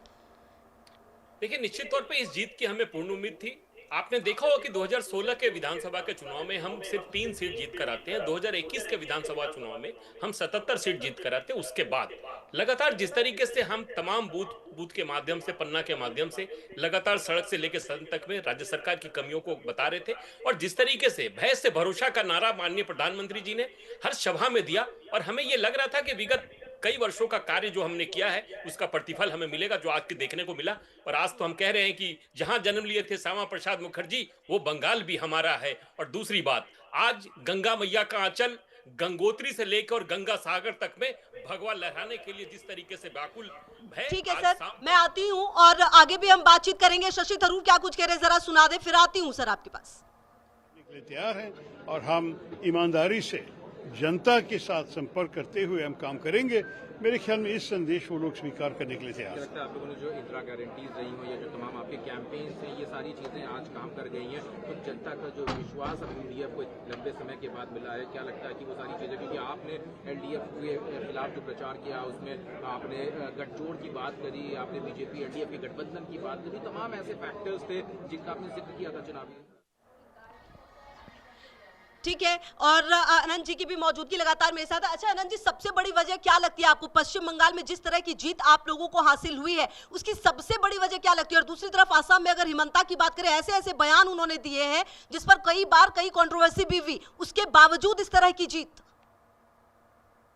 देखिए, निश्चित तौर पे इस जीत की हमें पूर्ण उम्मीद थी। आपने देखा होगा कि 2016 के विधानसभा के चुनाव में हम सिर्फ 3 सीट जीत कर आते हैं, 2021 के विधानसभा चुनाव में हम 77 सीट जीत कर आते हैं। उसके बाद लगातार जिस तरीके से हम तमाम बूथ के माध्यम से, पन्ना के माध्यम से लगातार सड़क से लेकर सदन तक में राज्य सरकार की कमियों को बता रहे थे, और जिस तरीके से भय से भरोसा का नारा माननीय प्रधानमंत्री जी ने हर सभा में दिया, और हमें यह लग रहा था कि विगत कई वर्षों का कार्य जो हमने किया है उसका प्रतिफल हमें मिलेगा, जो आज के देखने को मिला। और आज तो हम कह रहे हैं कि जहां जन्म लिए थे श्यामा प्रसाद मुखर्जी, वो बंगाल भी हमारा है। और दूसरी बात, आज गंगा मैया का आंचल गंगोत्री से लेकर और गंगा सागर तक में भगवा लहराने के लिए जिस तरीके से व्याकुल है। ठीक है सर, मैं आती हूँ और आगे भी हम बातचीत करेंगे। शशि थरूर क्या कुछ कह रहे हैं जरा सुना दे, फिर आती हूँ सर आपके पास। तैयार हैं और हम ईमानदारी से जनता के साथ संपर्क करते हुए हम काम करेंगे। मेरे ख्याल में इस संदेश वो लोग स्वीकार करने के लिए तैयार हैं। आप लोगों ने जो इंदिरा गारंटीज रही हो या जो तमाम आपके कैंपेन्स हैं, ये सारी चीजें आज काम कर गई हैं, तो जनता का जो विश्वास अब एलडीएफ को लंबे समय के बाद मिला है, क्या लगता है कि वो सारी चीजें, क्योंकि आपने एलडीएफ के खिलाफ जो प्रचार किया उसमें आपने गठजोड़ की बात करी, आपने बीजेपी एलडीएफ के गठबंधन की बात करी, तमाम ऐसे फैक्टर्स थे जिनका आपने जिक्र किया था चुनावी। ठीक है, और अनंत जी की भी मौजूदगी लगातार मेरे साथ है। अच्छा अनंत जी, सबसे बड़ी वजह क्या लगती है आपको पश्चिम बंगाल में जिस तरह की जीत आप लोगों को हासिल हुई है, उसकी सबसे बड़ी वजह क्या लगती है? और दूसरी तरफ आसाम में अगर हिमंता की बात करें, ऐसे ऐसे बयान उन्होंने दिए हैं जिस पर कई कंट्रोवर्सी भी हुई, उसके बावजूद इस तरह की जीत।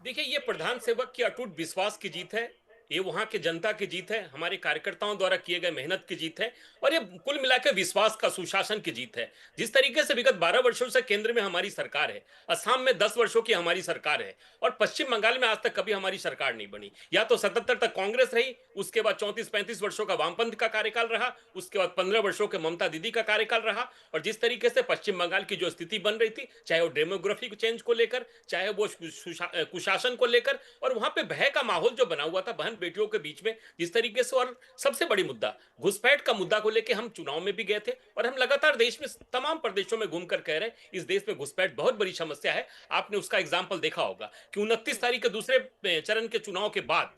देखिए, ये प्रधान सेवक की अटूट विश्वास की जीत है, ये वहां के जनता की जीत है, हमारे कार्यकर्ताओं द्वारा किए गए मेहनत की जीत है, और ये कुल मिलाकर विश्वास का, सुशासन की जीत है। जिस तरीके से विगत 12 वर्षों से केंद्र में हमारी सरकार है, असम में 10 वर्षों की हमारी सरकार है, और पश्चिम बंगाल में आज तक कभी हमारी सरकार नहीं बनी। या तो 77 तक कांग्रेस रही, उसके बाद 34-35 वर्षों का वामपंथ का कार्यकाल रहा, उसके बाद 15 वर्षों के ममता दीदी का कार्यकाल रहा। और जिस तरीके से पश्चिम बंगाल की जो स्थिति बन रही थी, चाहे वो डेमोग्राफी चेंज को लेकर, चाहे वो कुशासन को लेकर, और वहां पे भय का माहौल जो बना हुआ था बहन बेटियों के बीच में जिस तरीके से, और सबसे बड़ी मुद्दा घुसपैठ का मुद्दा को लेकर हम चुनाव में भी गए थे, और हम लगातार देश में तमाम प्रदेशों में घूमकर कह रहे हैं इस देश में घुसपैठ बहुत बड़ी समस्या है। आपने उसका एग्जाम्पल देखा होगा कि 29 तारीख के दूसरे चरण के चुनाव के बाद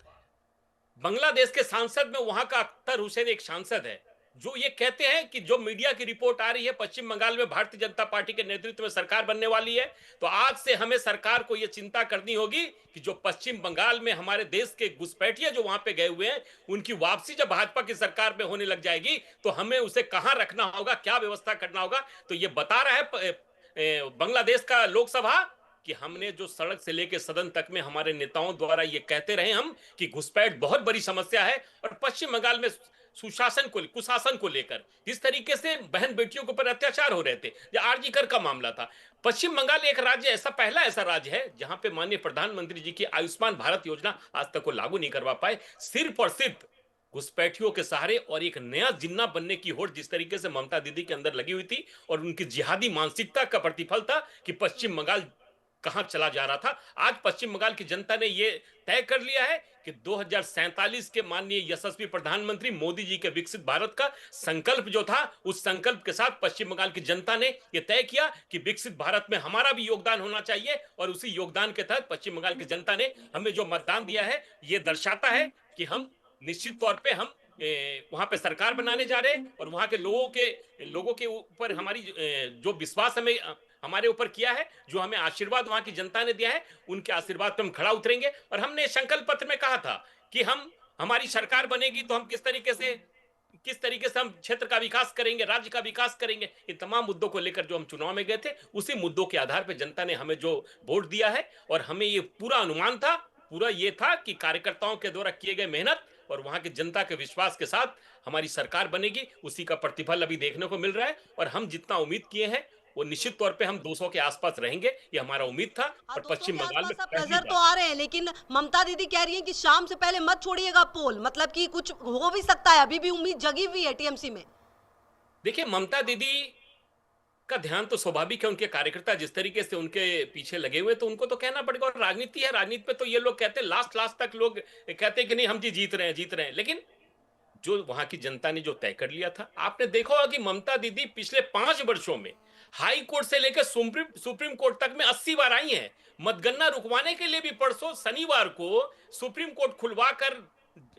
बांग्लादेश के सांसद में वहां का अख्तर हुसैन एक सांसद है, जो ये कहते हैं कि जो मीडिया की रिपोर्ट आ रही है पश्चिम बंगाल में भारतीय जनता पार्टी के नेतृत्व में सरकार बनने वाली है, तो आज से हमें सरकार को यह चिंता करनी होगी कि जो पश्चिम बंगाल में हमारे देश के घुसपैठिए जो वहां पे गए हुए हैं, उनकी वापसी जब भाजपा की सरकार में होने लग जाएगी तो हमें उसे कहां रखना होगा, क्या व्यवस्था करना होगा। तो ये बता रहा है बांग्लादेश का लोकसभा कि हमने जो सड़क से लेकर सदन तक में हमारे नेताओं द्वारा ये कहते रहे हम कि घुसपैठ बहुत बड़ी समस्या है, और पश्चिम बंगाल में सुशासन को, कुशासन को लेकर जिस तरीके से बहन बेटियों के ऊपर अत्याचार हो रहे थे, जो आरजी कर का मामला था। पश्चिम बंगाल एक राज्य ऐसा, पहला ऐसा राज्य है जहां पे माननीय प्रधानमंत्री जी की आयुष्मान भारत योजना आज तक को लागू नहीं करवा पाए, सिर्फ और सिर्फ घुसपैठियों के सहारे, और एक नया जिन्ना बनने की होड़ जिस तरीके से ममता दीदी के अंदर लगी हुई थी, और उनकी जिहादी मानसिकता का प्रतिफल था कि पश्चिम बंगाल कहां चला जा रहा था। आज पश्चिम बंगाल की जनता ने यह तय कर लिया है कि 2047 के माननीय यशस्वी प्रधानमंत्री मोदी जी के विकसित भारत का संकल्प जो था, उस संकल्प के साथ पश्चिम बंगाल की जनता ने यह तय किया कि विकसित भारत में हमारा भी योगदान होना चाहिए, और उसी योगदान के तहत पश्चिम बंगाल की जनता ने हमें जो मतदान दिया है, यह दर्शाता है कि हम निश्चित तौर पे हम वहां पे सरकार बनाने जा रहे हैं, और वहां के लोगों के ऊपर हमारी जो विश्वास हमें हमारे ऊपर किया है, जो हमें आशीर्वाद वहां की जनता ने दिया है, उनके आशीर्वाद पे हम खड़ा उतरेंगे। और हमने संकल्प पत्र में कहा था कि हम हमारी सरकार बनेगी तो हम किस तरीके से हम क्षेत्र का विकास करेंगे, राज्य का विकास करेंगे। इन तमाम मुद्दों को लेकर जो हम चुनाव में गए थे, उसी मुद्दों के आधार पर जनता ने हमें जो वोट दिया है, और हमें ये पूरा अनुमान था, पूरा ये था कि कार्यकर्ताओं के द्वारा किए गए मेहनत और वहां की जनता के विश्वास के साथ हमारी सरकार बनेगी। उसी का प्रतिफल अभी देखने को मिल रहा है, और हम जितना उम्मीद किए हैं वो निश्चित तौर पे हम 200 के आसपास रहेंगे, ये हमारा उम्मीद था। और पश्चिम बंगाल में नजर तो आ रहे हैं, लेकिन ममता दीदी कह रही हैं कि शाम से पहले मत छोड़िएगा पोल, मतलब कि कुछ हो भी सकता है, अभी भी उम्मीद जगी हुई है टीएमसी में। देखिए, ममता दीदी का ध्यान तो स्वाभाविक है, उनके कार्यकर्ता जिस तरीके से उनके पीछे लगे हुए, तो उनको तो कहना पड़ेगा। और राजनीति है, राजनीति पे तो ये लोग कहते हैं, लास्ट तक लोग कहते हैं कि नहीं हम जी जीत रहे हैं, लेकिन जो वहां की जनता ने जो तय कर लिया था, आपने देखा होगा कि ममता दीदी पिछले 5 वर्षों में हाई कोर्ट से लेकर सुप्रीम कोर्ट तक में 80 बार आई हैं। मतगणना रुकवाने के लिए भी परसों शनिवार को सुप्रीम कोर्ट खुलवाकर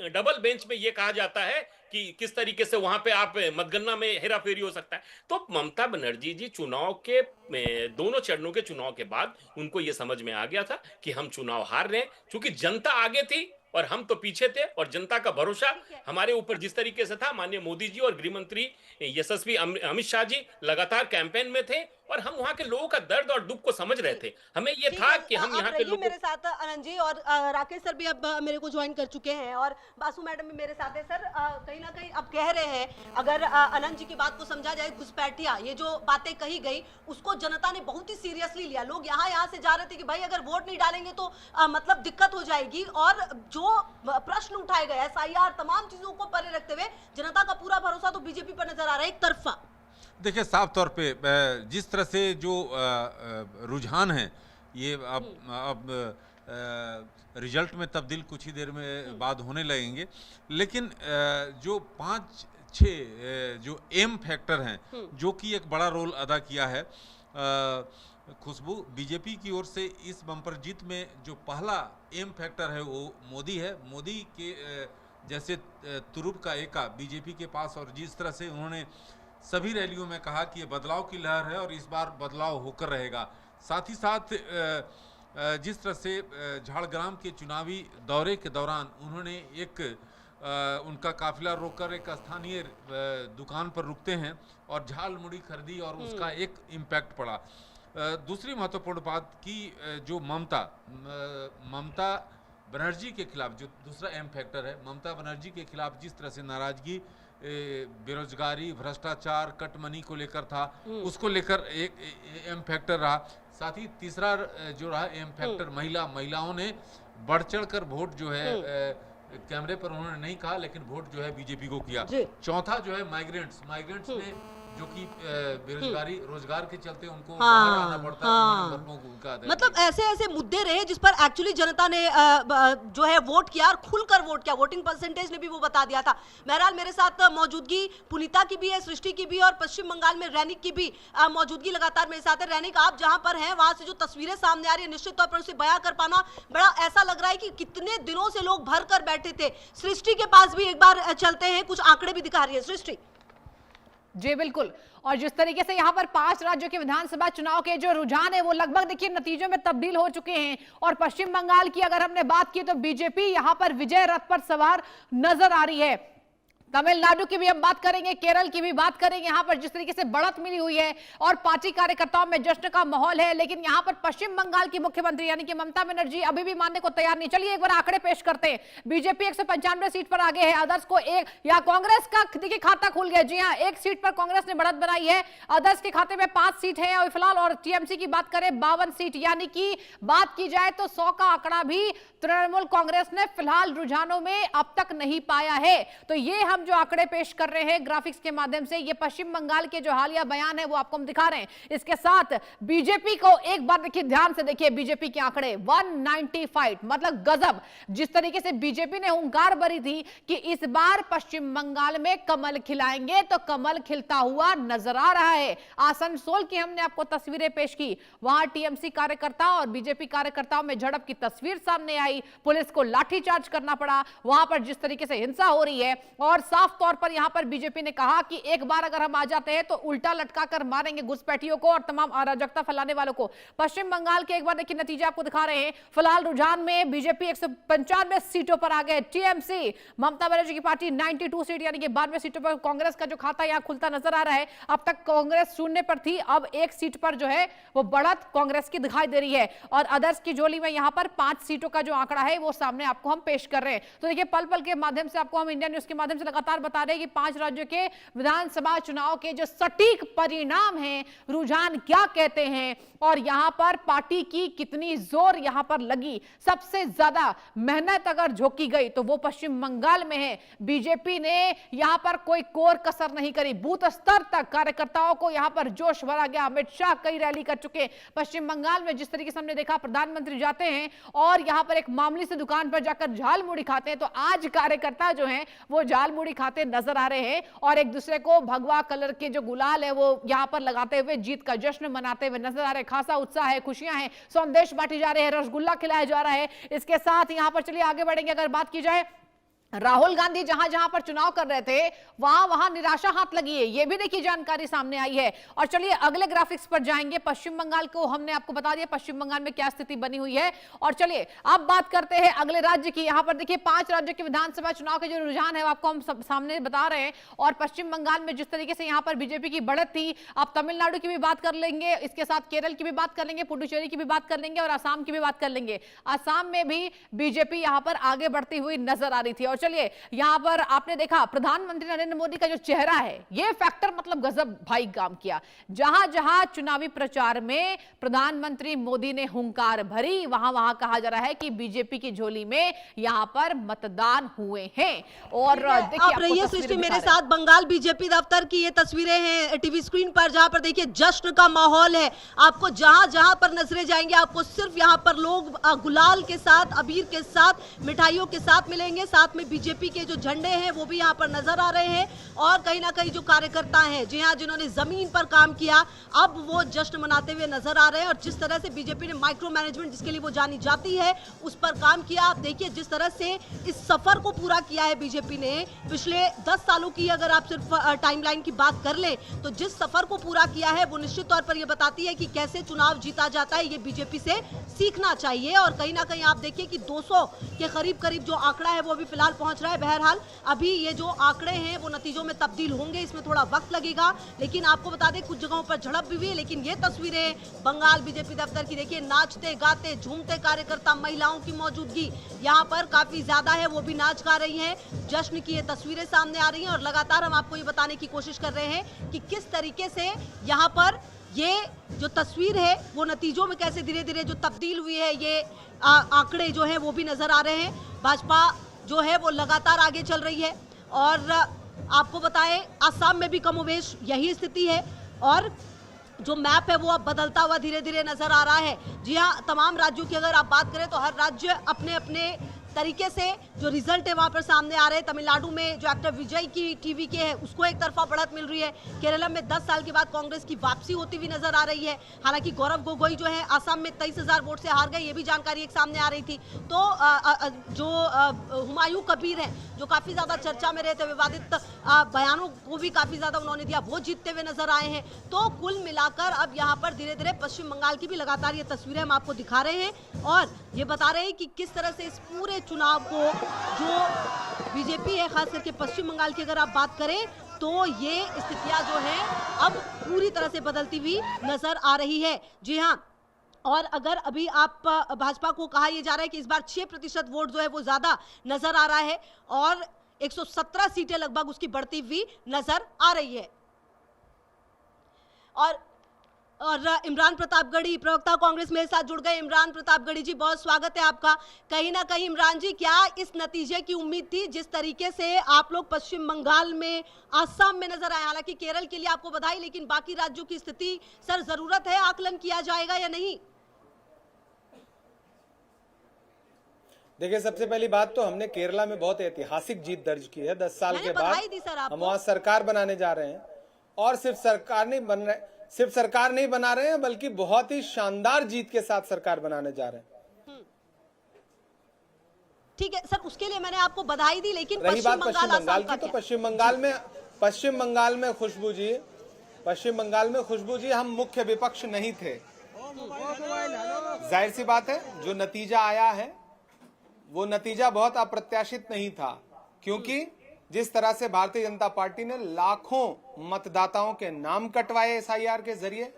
डबल बेंच में यह कहा जाता है कि किस तरीके से वहां पे आप मतगणना में हेराफेरी हो सकता है। तो ममता बनर्जी जी चुनाव के दोनों चरणों के चुनाव के बाद उनको यह समझ में आ गया था कि हम चुनाव हार रहे हैं, क्योंकि जनता आगे थी और हम तो पीछे थे, और जनता का भरोसा हमारे ऊपर जिस तरीके से था, माननीय मोदी जी और गृह मंत्री यशस्वी अमित शाह जी लगातार कैंपेन में थे, और हम वहां के लोगों का दर्द और दुख को समझ रहे थे। हमें ये था कि हम यहाँ पे मेरे साथ अनंत जी और राकेश सर भी अब मेरे को ज्वाइन कर चुके हैं, और बासु मैडम भी मेरे साथ है। सर, कहीं ना कहीं अब कह रहे हैं, अगर अनंत जी की बात को समझा जाए, घुसपैठिया ये जो बातें कही गई उसको जनता ने बहुत ही सीरियसली लिया। लोग यहाँ से जा रहे थे कि भाई अगर वोट नहीं डालेंगे तो मतलब दिक्कत हो जाएगी, और जो प्रश्न उठाए गए SIR तमाम चीजों को परे रखते हुए जनता का पूरा भरोसा तो बीजेपी पर नजर आ रहा है एक तरफा। देखिए, साफ तौर पे जिस तरह से जो रुझान है, ये अब रिजल्ट में तब्दील कुछ ही देर में बाद होने लगेंगे, लेकिन जो 5-6 जो एम फैक्टर हैं, जो कि एक बड़ा रोल अदा किया है। खुशबू, बीजेपी की ओर से इस बम्पर जीत में जो पहला एम फैक्टर है वो मोदी है। मोदी के जैसे तुरुप का एका बीजेपी के पास, और जिस तरह से उन्होंने सभी रैलियों में कहा कि ये बदलाव की लहर है और इस बार बदलाव होकर रहेगा। साथ ही साथ जिस तरह से झाड़ग्राम के चुनावी दौरे के दौरान उन्होंने एक उनका काफिला रोककर एक स्थानीय दुकान पर रुकते हैं और झाल मुड़ी खरीदी, और उसका एक इम्पैक्ट पड़ा। दूसरी महत्वपूर्ण बात की जो ममता बनर्जी के खिलाफ जो दूसरा एम फैक्टर है, ममता बनर्जी के खिलाफ जिस तरह से नाराजगी बेरोजगारी, भ्रष्टाचार, कट मनी को लेकर था, उसको लेकर एक एम फैक्टर रहा। साथ ही तीसरा जो रहा एम फैक्टर महिलाओं ने बढ़ चढ़ कर वोट जो है कैमरे पर उन्होंने नहीं कहा, लेकिन वोट जो है बीजेपी को किया। चौथा जो है माइग्रेंट्स ने जो कि बेरोजगारी रोजगार के चलते उनको बाहर आना पड़ता है, मतलब ऐसे मुद्दे रहे जिस पर एक्चुअली जनता ने जो है वोट किया और खुलकर वोट किया। वोटिंग परसेंटेज ने भी वो बता दिया था। बहरहाल मेरे साथ मौजूदगी पुनीता की भी है, सृष्टि की भी, और पश्चिम बंगाल में रैनिक की भी मौजूदगी लगातार मेरे साथ है। रैनिक, आप जहां पर हैं वहां से जो तस्वीरें सामने आ रही है, निश्चित तौर पर उसे बयां कर पाना बड़ा ऐसा लग रहा है कि कितने दिनों से लोग भर कर बैठे थे। सृष्टि के पास भी एक बार चलते हैं, कुछ आंकड़े भी दिखा रही है सृष्टि। जी बिल्कुल, और जिस तरीके से यहाँ पर 5 राज्यों के विधानसभा चुनाव के जो रुझान है वो लगभग देखिए नतीजों में तब्दील हो चुके हैं। और पश्चिम बंगाल की अगर हमने बात की तो बीजेपी यहाँ पर विजय रथ पर सवार नजर आ रही है। तमिलनाडु की भी हम बात करेंगे, केरल की भी बात करेंगे। यहाँ पर जिस तरीके से बढ़त मिली हुई है और पार्टी कार्यकर्ताओं में जश्न का माहौल है, लेकिन यहाँ पर पश्चिम बंगाल की मुख्यमंत्री यानी कि ममता बनर्जी अभी भी मानने को तैयार नहीं। चलिए एक बार आंकड़े पेश करते हैं। बीजेपी 195 सीट पर आगे है, अदर्स को एक, या कांग्रेस का देखिए खाता खुल गया। जी हाँ, 1 सीट पर कांग्रेस ने बढ़त बनाई है, अदर्स के खाते में 5 सीट है और फिलहाल। और टीएमसी की बात करें 52 सीट, यानी कि बात की जाए तो 100 का आंकड़ा भी तृणमूल कांग्रेस ने फिलहाल रुझानों में अब तक नहीं पाया है। तो ये हम जो आंकड़े पेश कर रहे हैं ग्राफिक्स के माध्यम से, ये पश्चिम बंगाल के जो हालिया बयान है वो आपको हम दिखा रहे हैं। इसके साथ बीजेपी को एक बार देखिए, ध्यान से देखिए बीजेपी के आंकड़े 195, मतलब गजब। जिस तरीके से बीजेपी ने हुंकार भरी थी कि इस बार पश्चिम बंगाल में कमल खिलाएंगे, तो कमल खिलता हुआ नजर आ रहा है। आसनसोल की हमने आपको तस्वीरें पेश की, वहां टीएमसी कार्यकर्ता और बीजेपी कार्यकर्ताओं में झड़प की तस्वीर सामने आई, पुलिस को लाठीचार्ज करना पड़ा, वहां पर जिस तरीके से हिंसा हो रही है। और साफ तौर पर यहां पर बीजेपी ने कहा कि एक बार अगर हम आ जाते हैं तो उल्टा लटका कर मारेंगे घुसपैठियों को और तमाम अराजकता फैलाने वालों को। पश्चिम बंगाल के एक बार देखिए नतीजे आपको दिखा रहे हैं। फिलहाल रुझान में बीजेपी 195 सीटों पर आ गए। टीएमसी ममता बनर्जी की पार्टी 92 सीट यानी कि 92 सीटों पर। कांग्रेस का जो खाता यहां खुलता नजर आ रहा है। अब तक कांग्रेस शून्य पर थी, अब एक सीट पर जो है वो बढ़त कांग्रेस की दिखाई दे रही है और अदर्स की झोली में यहां पर 5 सीटों का जो आंकड़ा है वो सामने आपको हम पेश कर रहे हैं। तो देखिए पल पल के माध्यम से आपको हम इंडिया न्यूज के माध्यम से लगातार बता रहे हैं कि 5 राज्यों के विधानसभा चुनाव के जो सटीक परिणाम हैं, रुझान क्या कहते हैं और यहां पर पार्टी की कितनी जोर यहां पर लगी। सबसे ज्यादा मेहनत अगर झोंकी गई तो वो पश्चिम बंगाल में है। बीजेपी ने यहां पर कोई कोर कसर नहीं करी, बूथ स्तर तक कार्यकर्ताओं को यहां पर जोश भरा गया। अमित शाह कई रैली कर चुके। पश्चिम बंगाल में जिस तरीके से हमने देखा प्रधानमंत्री जाते हैं और यहां पर एक मामूली सी दुकान पर जाकर झाल मुड़ी खाते हैं, तो आज कार्यकर्ता जो हैं वो झाल मुड़ी खाते नजर आ रहे हैं और एक दूसरे को भगवा कलर के जो गुलाल है वो यहां पर लगाते हुए जीत का जश्न मनाते हुए नजर आ रहे हैं। खासा उत्साह है, खुशियां हैं, संदेश बांटे जा रहे हैं, रसगुल्ला खिलाया जा रहा है। इसके साथ यहां पर चलिए आगे बढ़ेंगे। अगर बात की जाए राहुल गांधी जहां जहां पर चुनाव कर रहे थे वहां वहां निराशा हाथ लगी है, ये भी देखिए जानकारी सामने आई है। और चलिए अगले ग्राफिक्स पर जाएंगे। पश्चिम बंगाल को हमने आपको बता दिया पश्चिम बंगाल में क्या स्थिति बनी हुई है। और चलिए अब बात करते हैं अगले राज्य की। यहां पर देखिए 5 राज्यों के विधानसभा चुनाव के जो रुझान है वो आपको हम सामने बता रहे हैं। और पश्चिम बंगाल में जिस तरीके से यहां पर बीजेपी की बढ़त थी, अब तमिलनाडु की भी बात कर लेंगे, इसके साथ केरल की भी बात कर लेंगे, पुडुचेरी की भी बात कर लेंगे और असम की भी बात कर लेंगे। असम में भी बीजेपी यहां पर आगे बढ़ती हुई नजर आ रही थी। और चलिए यहां पर आपने देखा प्रधानमंत्री नरेंद्र मोदी का जो चेहरा है, ये फैक्टर मतलब गजब भाई काम किया। जहां जहां चुनावी प्रचार में प्रधानमंत्री मोदी ने हुंकार भरी, वहां वहां कहा जा रहा है कि बीजेपी की झोली में यहां पर मतदान हुए हैं। और देखिए आप रहिए सृष्टि मेरे साथ, बंगाल बीजेपी दफ्तर की ये तस्वीरें हैं टीवी स्क्रीन पर, जहां पर देखिए जश्न का माहौल है। आपको जहां जहां पर नजरें जाएंगे आपको सिर्फ यहां पर लोग गुलाल के साथ, अबीर के साथ, मिठाइयों के साथ मिलेंगे। साथ में बीजेपी के जो झंडे हैं वो भी यहाँ पर नजर आ रहे हैं और कहीं ना कहीं जो कार्यकर्ता हैं जी हाँ जिन्होंने जमीन पर काम किया अब वो जश्न मनाते हुए नजर आ रहे हैं। और जिस तरह से बीजेपी ने माइक्रो मैनेजमेंट जिसके लिए वो जानी जाती है उस पर काम किया। आप देखिए जिस तरह से इस सफर को पूरा किया है बीजेपी ने पिछले 10 सालों की, अगर आप सिर्फ टाइमलाइन की बात कर ले तो जिस सफर को पूरा किया है वो निश्चित तौर पर यह बताती है कि कैसे चुनाव जीता जाता है। ये बीजेपी से सीखना चाहिए। और कहीं ना कहीं आप देखिए कि 200 के करीब जो आंकड़ा है वो अभी फिलहाल पहुंच रहा है। बहरहाल अभी ये जो आंकड़े हैं वो नतीजों में तब्दील होंगे, इसमें थोड़ा वक्त लगेगा। लेकिन आपको बता दें कुछ जगहों पर झड़प भी हुई है। लेकिन ये तस्वीरें बंगाल बीजेपी दफ्तर की देखिए, नाचते गाते झूमते कार्यकर्ता, महिलाओं की मौजूदगी यहाँ पर काफी ज्यादा है, वो भी नाच गा रही हैं। जश्न की ये तस्वीरें सामने आ रही हैं और लगातार हम आपको ये बताने की कोशिश कर रहे हैं कि किस तरीके से यहाँ पर ये जो तस्वीर है वो नतीजों में कैसे धीरे धीरे जो तब्दील हुई है, ये आंकड़े जो है वो भी नजर आ रहे हैं। भाजपा जो है वो लगातार आगे चल रही है और आपको बताएं असम में भी कमोवेश यही स्थिति है और जो मैप है वो अब बदलता हुआ धीरे धीरे नजर आ रहा है। जी हाँ, तमाम राज्यों की अगर आप बात करें तो हर राज्य अपने अपने तरीके से जो रिजल्ट है वहां पर सामने आ रहे हैं। तमिलनाडु में जो एक्टर विजय की टीवी के है उसको एक तरफा बढ़त मिल रही है। केरल में 10 साल के बाद कांग्रेस की वापसी होती हुई नजर आ रही है। हालांकि गौरव गोगोई जो है असम में 23,000 वोट से हार गए, ये भी जानकारी एक सामने आ रही थी। तो जो हुमायूं कबीर है जो काफी ज्यादा चर्चा में रहते, विवादित बयानों को भी काफी ज्यादा उन्होंने दिया, वो जीतते हुए नजर आए हैं। तो कुल मिलाकर अब यहाँ पर धीरे धीरे पश्चिम बंगाल की भी लगातार ये तस्वीरें हम आपको दिखा रहे हैं और ये बता रहे हैं कि किस तरह से इस पूरे चुनाव को जो बीजेपी है, खास करके पश्चिम बंगाल की अगर आप बात करें तो ये स्थितियां जो है अब पूरी तरह से बदलती हुई नजर आ रही है। जी हाँ, और अगर अभी आप भाजपा को कहा यह जा रहा है कि इस बार 6% वोट जो है वो ज्यादा नजर आ रहा है और 117 सीटें लगभग उसकी बढ़ती हुई नजर आ रही है। और इमरान प्रतापगढ़ी प्रवक्ता कांग्रेस मेरे साथ जुड़ गए। इमरान प्रतापगढ़ी जी, बहुत स्वागत है आपका। कहीं ना कहीं इमरान जी, क्या इस नतीजे की उम्मीद थी जिस तरीके से आप लोग पश्चिम बंगाल में, असम में नजर आए? हालांकि केरल के लिए आपको बधाई, लेकिन बाकी राज्यों की स्थिति सर जरूरत है, आकलन किया जाएगा या नहीं? देखिए, सबसे पहली बात तो हमने केरला में बहुत ऐतिहासिक जीत दर्ज की है। 10 साल के बाद हम वहाँ सरकार बनाने जा रहे हैं और सिर्फ सरकार नहीं बना रहे हैं बल्कि बहुत ही शानदार जीत के साथ सरकार बनाने जा रहे हैं। ठीक है सर, उसके लिए मैंने आपको बधाई दी, लेकिन रही बात पश्चिम पश्चिम बंगाल की, तो क्या? पश्चिम बंगाल में खुशबू जी हम मुख्य विपक्ष नहीं थे। जाहिर सी बात है, जो नतीजा आया है वो नतीजा बहुत अप्रत्याशित नहीं था, क्योंकि जिस तरह से भारतीय जनता पार्टी ने लाखों मतदाताओं के नाम कटवाए एसआईआर के जरिए,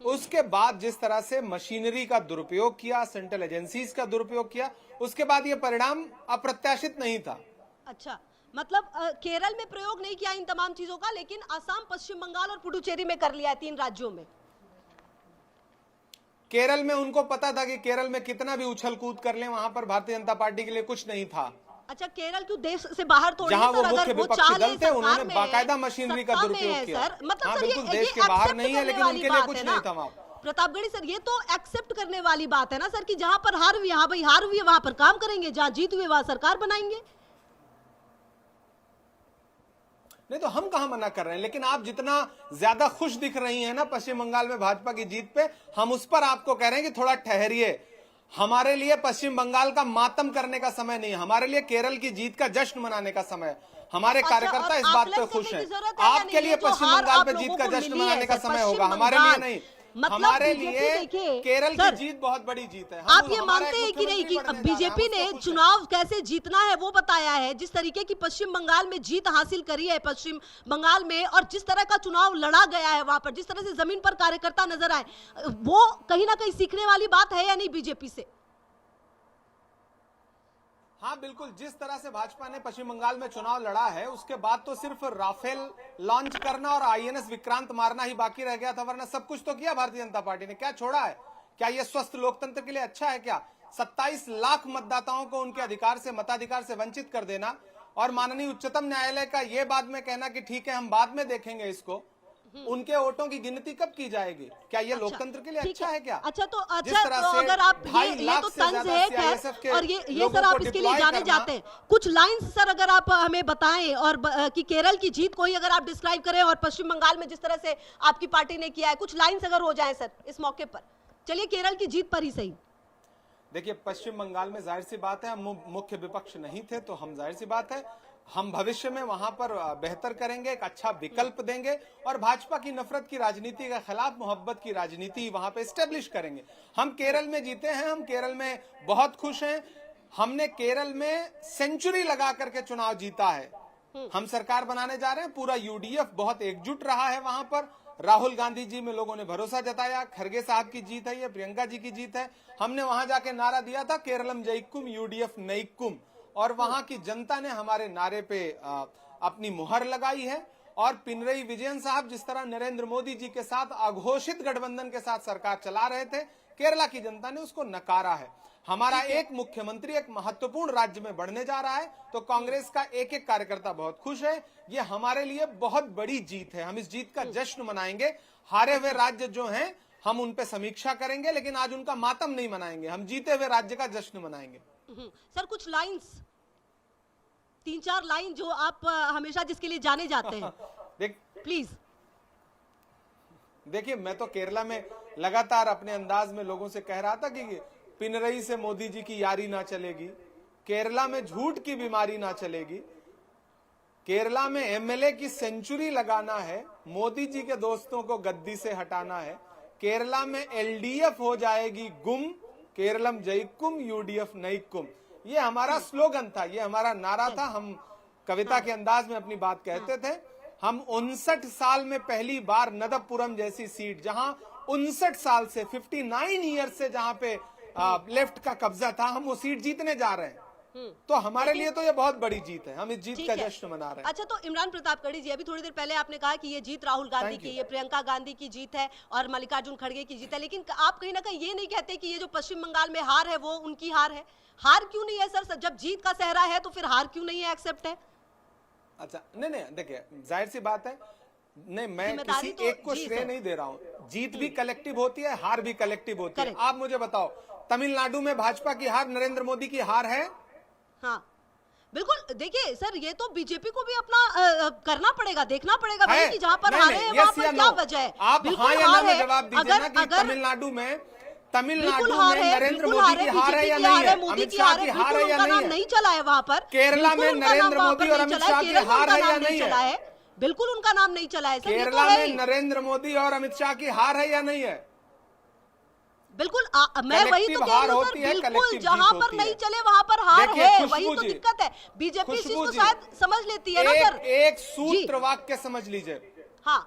उसके बाद जिस तरह से मशीनरी का दुरुपयोग किया, सेंट्रल एजेंसीज का दुरुपयोग किया, उसके बाद ये परिणाम अप्रत्याशित नहीं था। अच्छा, मतलब केरल में प्रयोग नहीं किया इन तमाम चीजों का, लेकिन असम, पश्चिम बंगाल और पुडुचेरी में कर लिया है, 3 राज्यों में। केरल में उनको पता था कि केरल में कितना भी उछल कूद कर लें, वहां पर भारतीय जनता पार्टी के लिए कुछ नहीं था। अच्छा, केरल क्यों देश से बाहर थोड़ी, जहां वो सर, मुख्य अगर वो विपक्षी चाह दल ले थे, उन्होंने सरकार बाकायदा में, मशीनरी का सत्ता में दुरुपयोग है, किया। सर, मतलब हाँ, सर, बिल्कुल ये देश के बाहर accept नहीं है, करने लेकिन वाली उनके लिए बात कुछ है नहीं ना। था वहां। प्रतापगढ़ी सर, ये तो एक्सेप्ट करने वाली बात है ना सर, कि जहां पर हार हुई, हाँ भाई हार हुई, वहां पर काम करेंगे, जहां जीत हुई वहां सरकार बनाएंगे। नहीं तो हम कहां मना कर रहे हैं, लेकिन आप जितना ज्यादा खुश दिख रही हैं ना पश्चिम बंगाल में भाजपा की जीत पे, हम उस पर आपको कह रहे हैं कि थोड़ा ठहरिए। हमारे लिए पश्चिम बंगाल का मातम करने का समय नहीं है, हमारे लिए केरल की जीत का जश्न मनाने का समय है। हमारे कार्यकर्ता इस बात पे खुश हैं। आपके लिए पश्चिम बंगाल पे जीत का जश्न मनाने का समय होगा, हमारे लिए नहीं। हमारे लिए केरल की जीत बहुत बड़ी जीत है। आप ये मानते हैं कि नहीं कि बीजेपी ने चुनाव कैसे जीतना है वो बताया है, जिस तरीके की पश्चिम बंगाल में जीत हासिल करी है पश्चिम बंगाल में, और जिस तरह का चुनाव लड़ा गया है वहां पर, जिस तरह से जमीन पर कार्यकर्ता नजर आए, वो कहीं ना कहीं सीखने वाली बात है या नहीं बीजेपी से? हाँ बिल्कुल, जिस तरह से भाजपा ने पश्चिम बंगाल में चुनाव लड़ा है, उसके बाद तो सिर्फ राफेल लॉन्च करना और आईएनएस विक्रांत मारना ही बाकी रह गया था, वरना सब कुछ तो किया भारतीय जनता पार्टी ने। क्या छोड़ा है? क्या यह स्वस्थ लोकतंत्र के लिए अच्छा है? क्या 27 लाख मतदाताओं को उनके अधिकार से, मताधिकार से वंचित कर देना, और माननीय उच्चतम न्यायालय का यह बाद में कहना कि ठीक है हम बाद में देखेंगे इसको, उनके वोटों की गिनती कब की जाएगी? क्या ये लोकतंत्र के लिए अच्छा है? क्या अच्छा तो अगर आप ये तो तंज है खैर, और ये सर आप इसके लिए जाने जाते हैं, कुछ लाइंस सर अगर आप हमें बताएं, और कि केरल की जीत को ही अगर आप डिस्क्राइब करें, और पश्चिम बंगाल में जिस तरह से आपकी पार्टी ने किया है, कुछ लाइंस अगर हो जाए सर इस मौके पर। चलिए केरल की जीत पर ही सही। देखिए, पश्चिम बंगाल में जाहिर सी बात है हम मुख्य विपक्ष नहीं थे, तो हम जाहिर सी बात है हम भविष्य में वहां पर बेहतर करेंगे, एक अच्छा विकल्प देंगे, और भाजपा की नफरत की राजनीति के खिलाफ मोहब्बत की राजनीति वहां पे एस्टेब्लिश करेंगे। हम केरल में जीते हैं, हम केरल में बहुत खुश हैं। हमने केरल में सेंचुरी लगा करके चुनाव जीता है। हम सरकार बनाने जा रहे हैं, पूरा यूडीएफ बहुत एकजुट रहा है वहां पर। राहुल गांधी जी में लोगों ने भरोसा जताया, खरगे साहब की जीत है, ये प्रियंका जी की जीत है। हमने वहां जाके नारा दिया था केरलम जयिकुम यूडीएफ नईकुम, और वहां की जनता ने हमारे नारे पे अपनी मुहर लगाई है। और पिनरई विजयन साहब जिस तरह नरेंद्र मोदी जी के साथ अघोषित गठबंधन के साथ सरकार चला रहे थे, केरला की जनता ने उसको नकारा है। हमारा एक मुख्यमंत्री एक महत्वपूर्ण राज्य में बढ़ने जा रहा है, तो कांग्रेस का एक एक कार्यकर्ता बहुत खुश है। ये हमारे लिए बहुत बड़ी जीत है, हम इस जीत का जश्न मनाएंगे। हारे हुए राज्य जो हैं हम उन पे समीक्षा करेंगे, लेकिन आज उनका मातम नहीं मनाएंगे, हम जीते हुए राज्य का जश्न मनाएंगे। सर कुछ लाइंस, 3-4 लाइन जो आप हमेशा जिसके लिए जाने जाते हैं प्लीज। देखिए, मैं तो केरला में लगातार अपने अंदाज में लोगों से कह रहा था कि पिनरई से मोदी जी की यारी ना चलेगी, केरला में झूठ की बीमारी ना चलेगी, केरला में एमएलए की सेंचुरी लगाना है, मोदी जी के दोस्तों को गद्दी से हटाना है, केरला में एलडीएफ हो जाएगी गुम, केरलम जयिकुम यूडीएफ नईकुम। ये हमारा स्लोगन था, ये हमारा नारा था। हम कविता के अंदाज में अपनी बात कहते थे। हम 59 साल में पहली बार नदपुरम जैसी सीट, जहां 59 साल से 59 ईयर से जहां पे लेफ्ट का कब्जा था, हम वो सीट जीतने जा रहे हैं। तो हमारे लिए तो ये बहुत बड़ी जीत है, हम इस जीत का जश्न मना रहे हैं। अच्छा, तो इमरान प्रतापगढ़ी जी, अभी थोड़ी देर पहले आपने कहा कि ये जीत राहुल गांधी की, ये प्रियंका गांधी की जीत है और मल्लिकार्जुन खड़गे की जीत है, लेकिन आप कहीं ना कहीं ये नहीं कहते कि ये जो पश्चिम बंगाल में हार है वो उनकी हार है? हार क्यों नहीं है सर? जब जीत का सहरा है तो फिर हार क्यों नहीं है? एक्सेप्ट है। अच्छा, नहीं, देखिए जाहिर सी बात है, नहीं मैं किसी एक को श्रेय नहीं दे रहा हूँ। जीत भी कलेक्टिव होती है, हार भी कलेक्टिव होती है। आप मुझे बताओ, तमिलनाडु में भाजपा की हार नरेंद्र मोदी की हार है? हाँ बिल्कुल। देखिए सर, ये तो बीजेपी को भी अपना करना पड़ेगा, देखना पड़ेगा भाई कि जहां पर हारे हैं वहां पर क्या वजह है। आप हाँ या ना में जवाब दीजिए ना कि तमिलनाडु में तमिलनाडु में नरेंद्र मोदी की हार है या नहीं है? अमित शाह की हार है या नहीं है? नहीं चला है वहां पर। केरला में नरेंद्र मोदी और अमित शाह की हार है या नहीं है? बिल्कुल उनका नाम नहीं चला है। केरला में नरेंद्र मोदी और अमित शाह की हार है या नहीं है? बिल्कुल मैं वही तो कह रही हूं सर, बिल्कुल जहां पर नहीं चले वहां पर हार है, वही तो दिक्कत है। बीजेपी इस चीज को शायद समझ लेती है ना सर। एक सूत्र वाक्य समझ लीजिए। हाँ,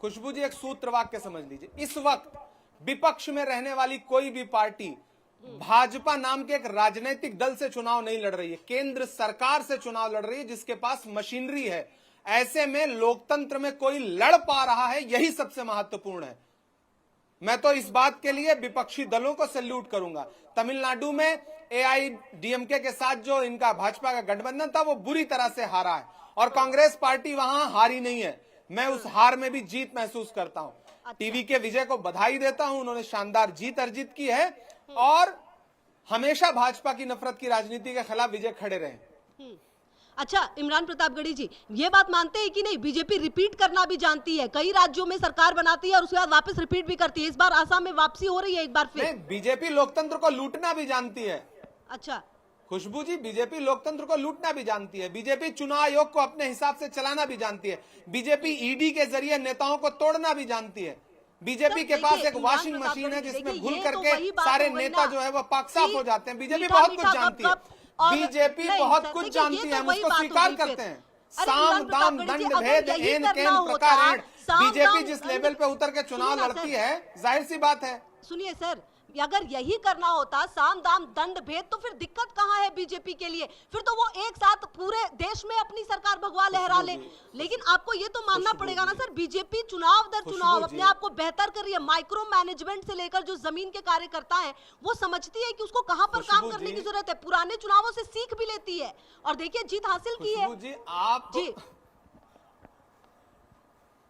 खुशबू जी एक सूत्र वाक्य समझ लीजिए। इस वक्त विपक्ष में रहने वाली कोई भी पार्टी भाजपा नाम के एक राजनीतिक दल से चुनाव नहीं लड़ रही है, केंद्र सरकार से चुनाव लड़ रही है जिसके पास मशीनरी है। ऐसे में लोकतंत्र में कोई लड़ पा रहा है, यही सबसे महत्वपूर्ण है। मैं तो इस बात के लिए विपक्षी दलों को सैल्यूट करूंगा। तमिलनाडु में एआईडीएमके के साथ जो इनका भाजपा का गठबंधन था वो बुरी तरह से हारा है और कांग्रेस पार्टी वहां हारी नहीं है। मैं उस हार में भी जीत महसूस करता हूं। टीवी के विजय को बधाई देता हूं, उन्होंने शानदार जीत अर्जित की है और हमेशा भाजपा की नफरत की राजनीति के खिलाफ विजय खड़े रहे। अच्छा इमरान प्रतापगढ़ी जी, ये बात मानते हैं कि नहीं बीजेपी रिपीट करना भी जानती है? कई राज्यों में सरकार बनाती है और उसके बाद वापस रिपीट भी करती है। इस बार आसाम में वापसी हो रही है एक बार फिर। बीजेपी लोकतंत्र को लूटना भी जानती है। अच्छा खुशबू जी, बीजेपी लोकतंत्र को लूटना भी जानती है। बीजेपी चुनाव आयोग को अपने हिसाब से चलाना भी जानती है। बीजेपी ईडी के जरिए नेताओं को तोड़ना भी जानती है। बीजेपी के पास एक वॉशिंग मशीन है जिसमें घुल करके सारे नेता जो है वो पाक साफ हो जाते हैं। बीजेपी बहुत कुछ जानती है। बीजेपी बहुत कुछ जानती है, हम उसको स्वीकार करते हैं। साम दाम दंड भेद एन केन प्रकार। बीजेपी जिस लेवल पे उतर के चुनाव लड़ती है, जाहिर सी बात है। सुनिए सर, अगर यही करना होता साम दाम दंड भेद, तो फिर दिक्कत कहाँ है बीजेपी के लिए? फिर तो वो एक साथ पूरे देश में अपनी सरकार भगवा लहरा ले। लेकिन आपको ये तो मानना पड़ेगा ना सर, बीजेपी चुनाव दर चुनाव अपने आप को बेहतर कर रही है। माइक्रो मैनेजमेंट से लेकर जो जमीन के कार्यकर्ता है वो समझती है कि उसको कहाँ पर काम करने की जरूरत है। पुराने चुनावों से सीख भी लेती है और देखिए जीत हासिल की है।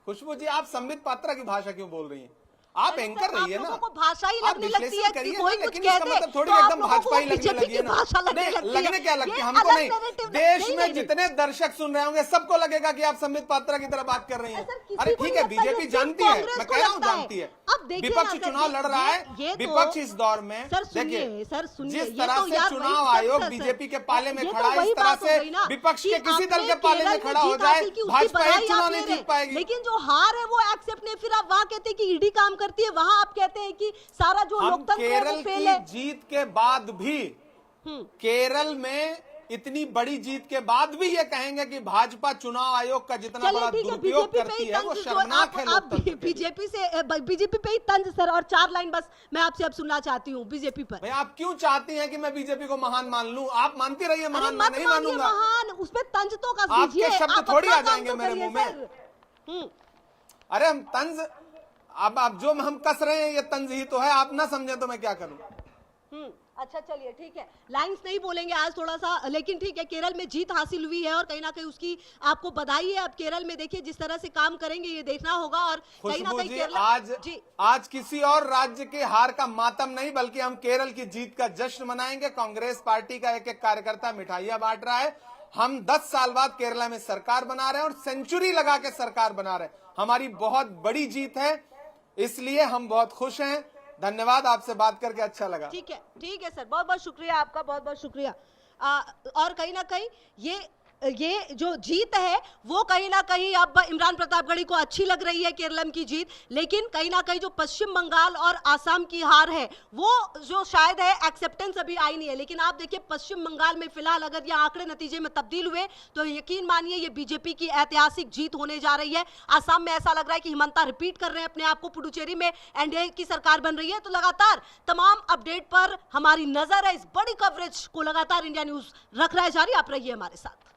खुशबू जी, आप संबित पात्रा की भाषा क्यों बोल रही हैं? आप एंकर रही है ना, भाषा ही लगने लगती है कि कोई कुछ कहते हैं मतलब थोड़ी एकदम भाजपा ही लगने लगी है ना। लगने क्या लगती है? हमको नहीं, देश में जितने दर्शक सुन रहे होंगे सबको लगेगा कि आप संबित पात्रा की तरह बात कर रही हैं। अरे ठीक है, बीजेपी जानती है, मैं कह रहा हूँ जानती है। विपक्ष चुनाव लड़ रहा है। विपक्ष इस दौर में देखिए जिस तरह से चुनाव आयोग बीजेपी के पाले में खड़ा है, इस तरह से विपक्ष के किसी दल के पाले में खड़ा हो जाए, भाजपा एक चुनाव नहीं जीत पाएगी। लेकिन जो हार है वो एक्सेप्ट नहीं। फिर आप वहां कहते हैं कि ईडी काम करती है, वहां आप कहते हैं कि सारा जो लोकतंत्र है वो फेल है। जीत के बाद भी, केरल में इतनी बड़ी जीत के बाद भी ये कहेंगे कि भाजपा चुनाव आयोग का जितना बड़ा दुरुपयोग करती है वो शर्मनाक है। आप बीजेपी पे ही तंज सर। और 4 लाइन बस मैं आपसे अब सुनना चाहती हूँ बीजेपी पर। भाई आप क्यों चाहती हैं कि मैं बीजेपी को महान मान लूं? आप मानती रहिए महान, मैं नहीं मानूंगा। महान उस पे तंज तो कर दीजिए। आपके शब्द थोड़ी आ जाएंगे मेरे मुंह में। अरे हम तंज, अब जो हम कस रहे हैं ये तंज ही तो है। आप ना समझे तो मैं क्या करूं? अच्छा चलिए ठीक है, लाइंस नहीं बोलेंगे आज थोड़ा सा, लेकिन ठीक है। केरल में जीत हासिल हुई है और कहीं ना कहीं उसकी आपको बधाई है। अब केरल में देखिए जिस तरह से काम करेंगे ये देखना होगा। और कहीं ना कहीं आज किसी और राज्य के हार का मातम नहीं बल्कि हम केरल की जीत का जश्न मनाएंगे। कांग्रेस पार्टी का एक एक कार्यकर्ता मिठाइयां बांट रहा है। हम 10 साल बाद केरला में सरकार बना रहे हैं और सेंचुरी लगा के सरकार बना रहे हैं। हमारी बहुत बड़ी जीत है, इसलिए हम बहुत खुश हैं। धन्यवाद, आपसे बात करके अच्छा लगा। ठीक है सर, बहुत बहुत शुक्रिया आपका, बहुत बहुत शुक्रिया। और कहीं ना कहीं ये जो जीत है वो कहीं ना कहीं अब इमरान प्रतापगढ़ी को अच्छी लग रही है केरलम की जीत। लेकिन कहीं ना कहीं जो पश्चिम बंगाल और आसाम की हार है वो जो शायद है एक्सेप्टेंस अभी आई नहीं है। लेकिन आप देखिए पश्चिम बंगाल में फिलहाल अगर ये आंकड़े नतीजे में तब्दील हुए तो यकीन मानिए ये बीजेपी की ऐतिहासिक जीत होने जा रही है। आसाम में ऐसा लग रहा है कि हिमंता रिपीट कर रहे हैं अपने आप को, पुडुचेरी में एनडीए की सरकार बन रही है। तो लगातार तमाम अपडेट पर हमारी नजर है। इस बड़ी कवरेज को लगातार इंडिया न्यूज रख रहा है जारी। आप रहिए हमारे साथ।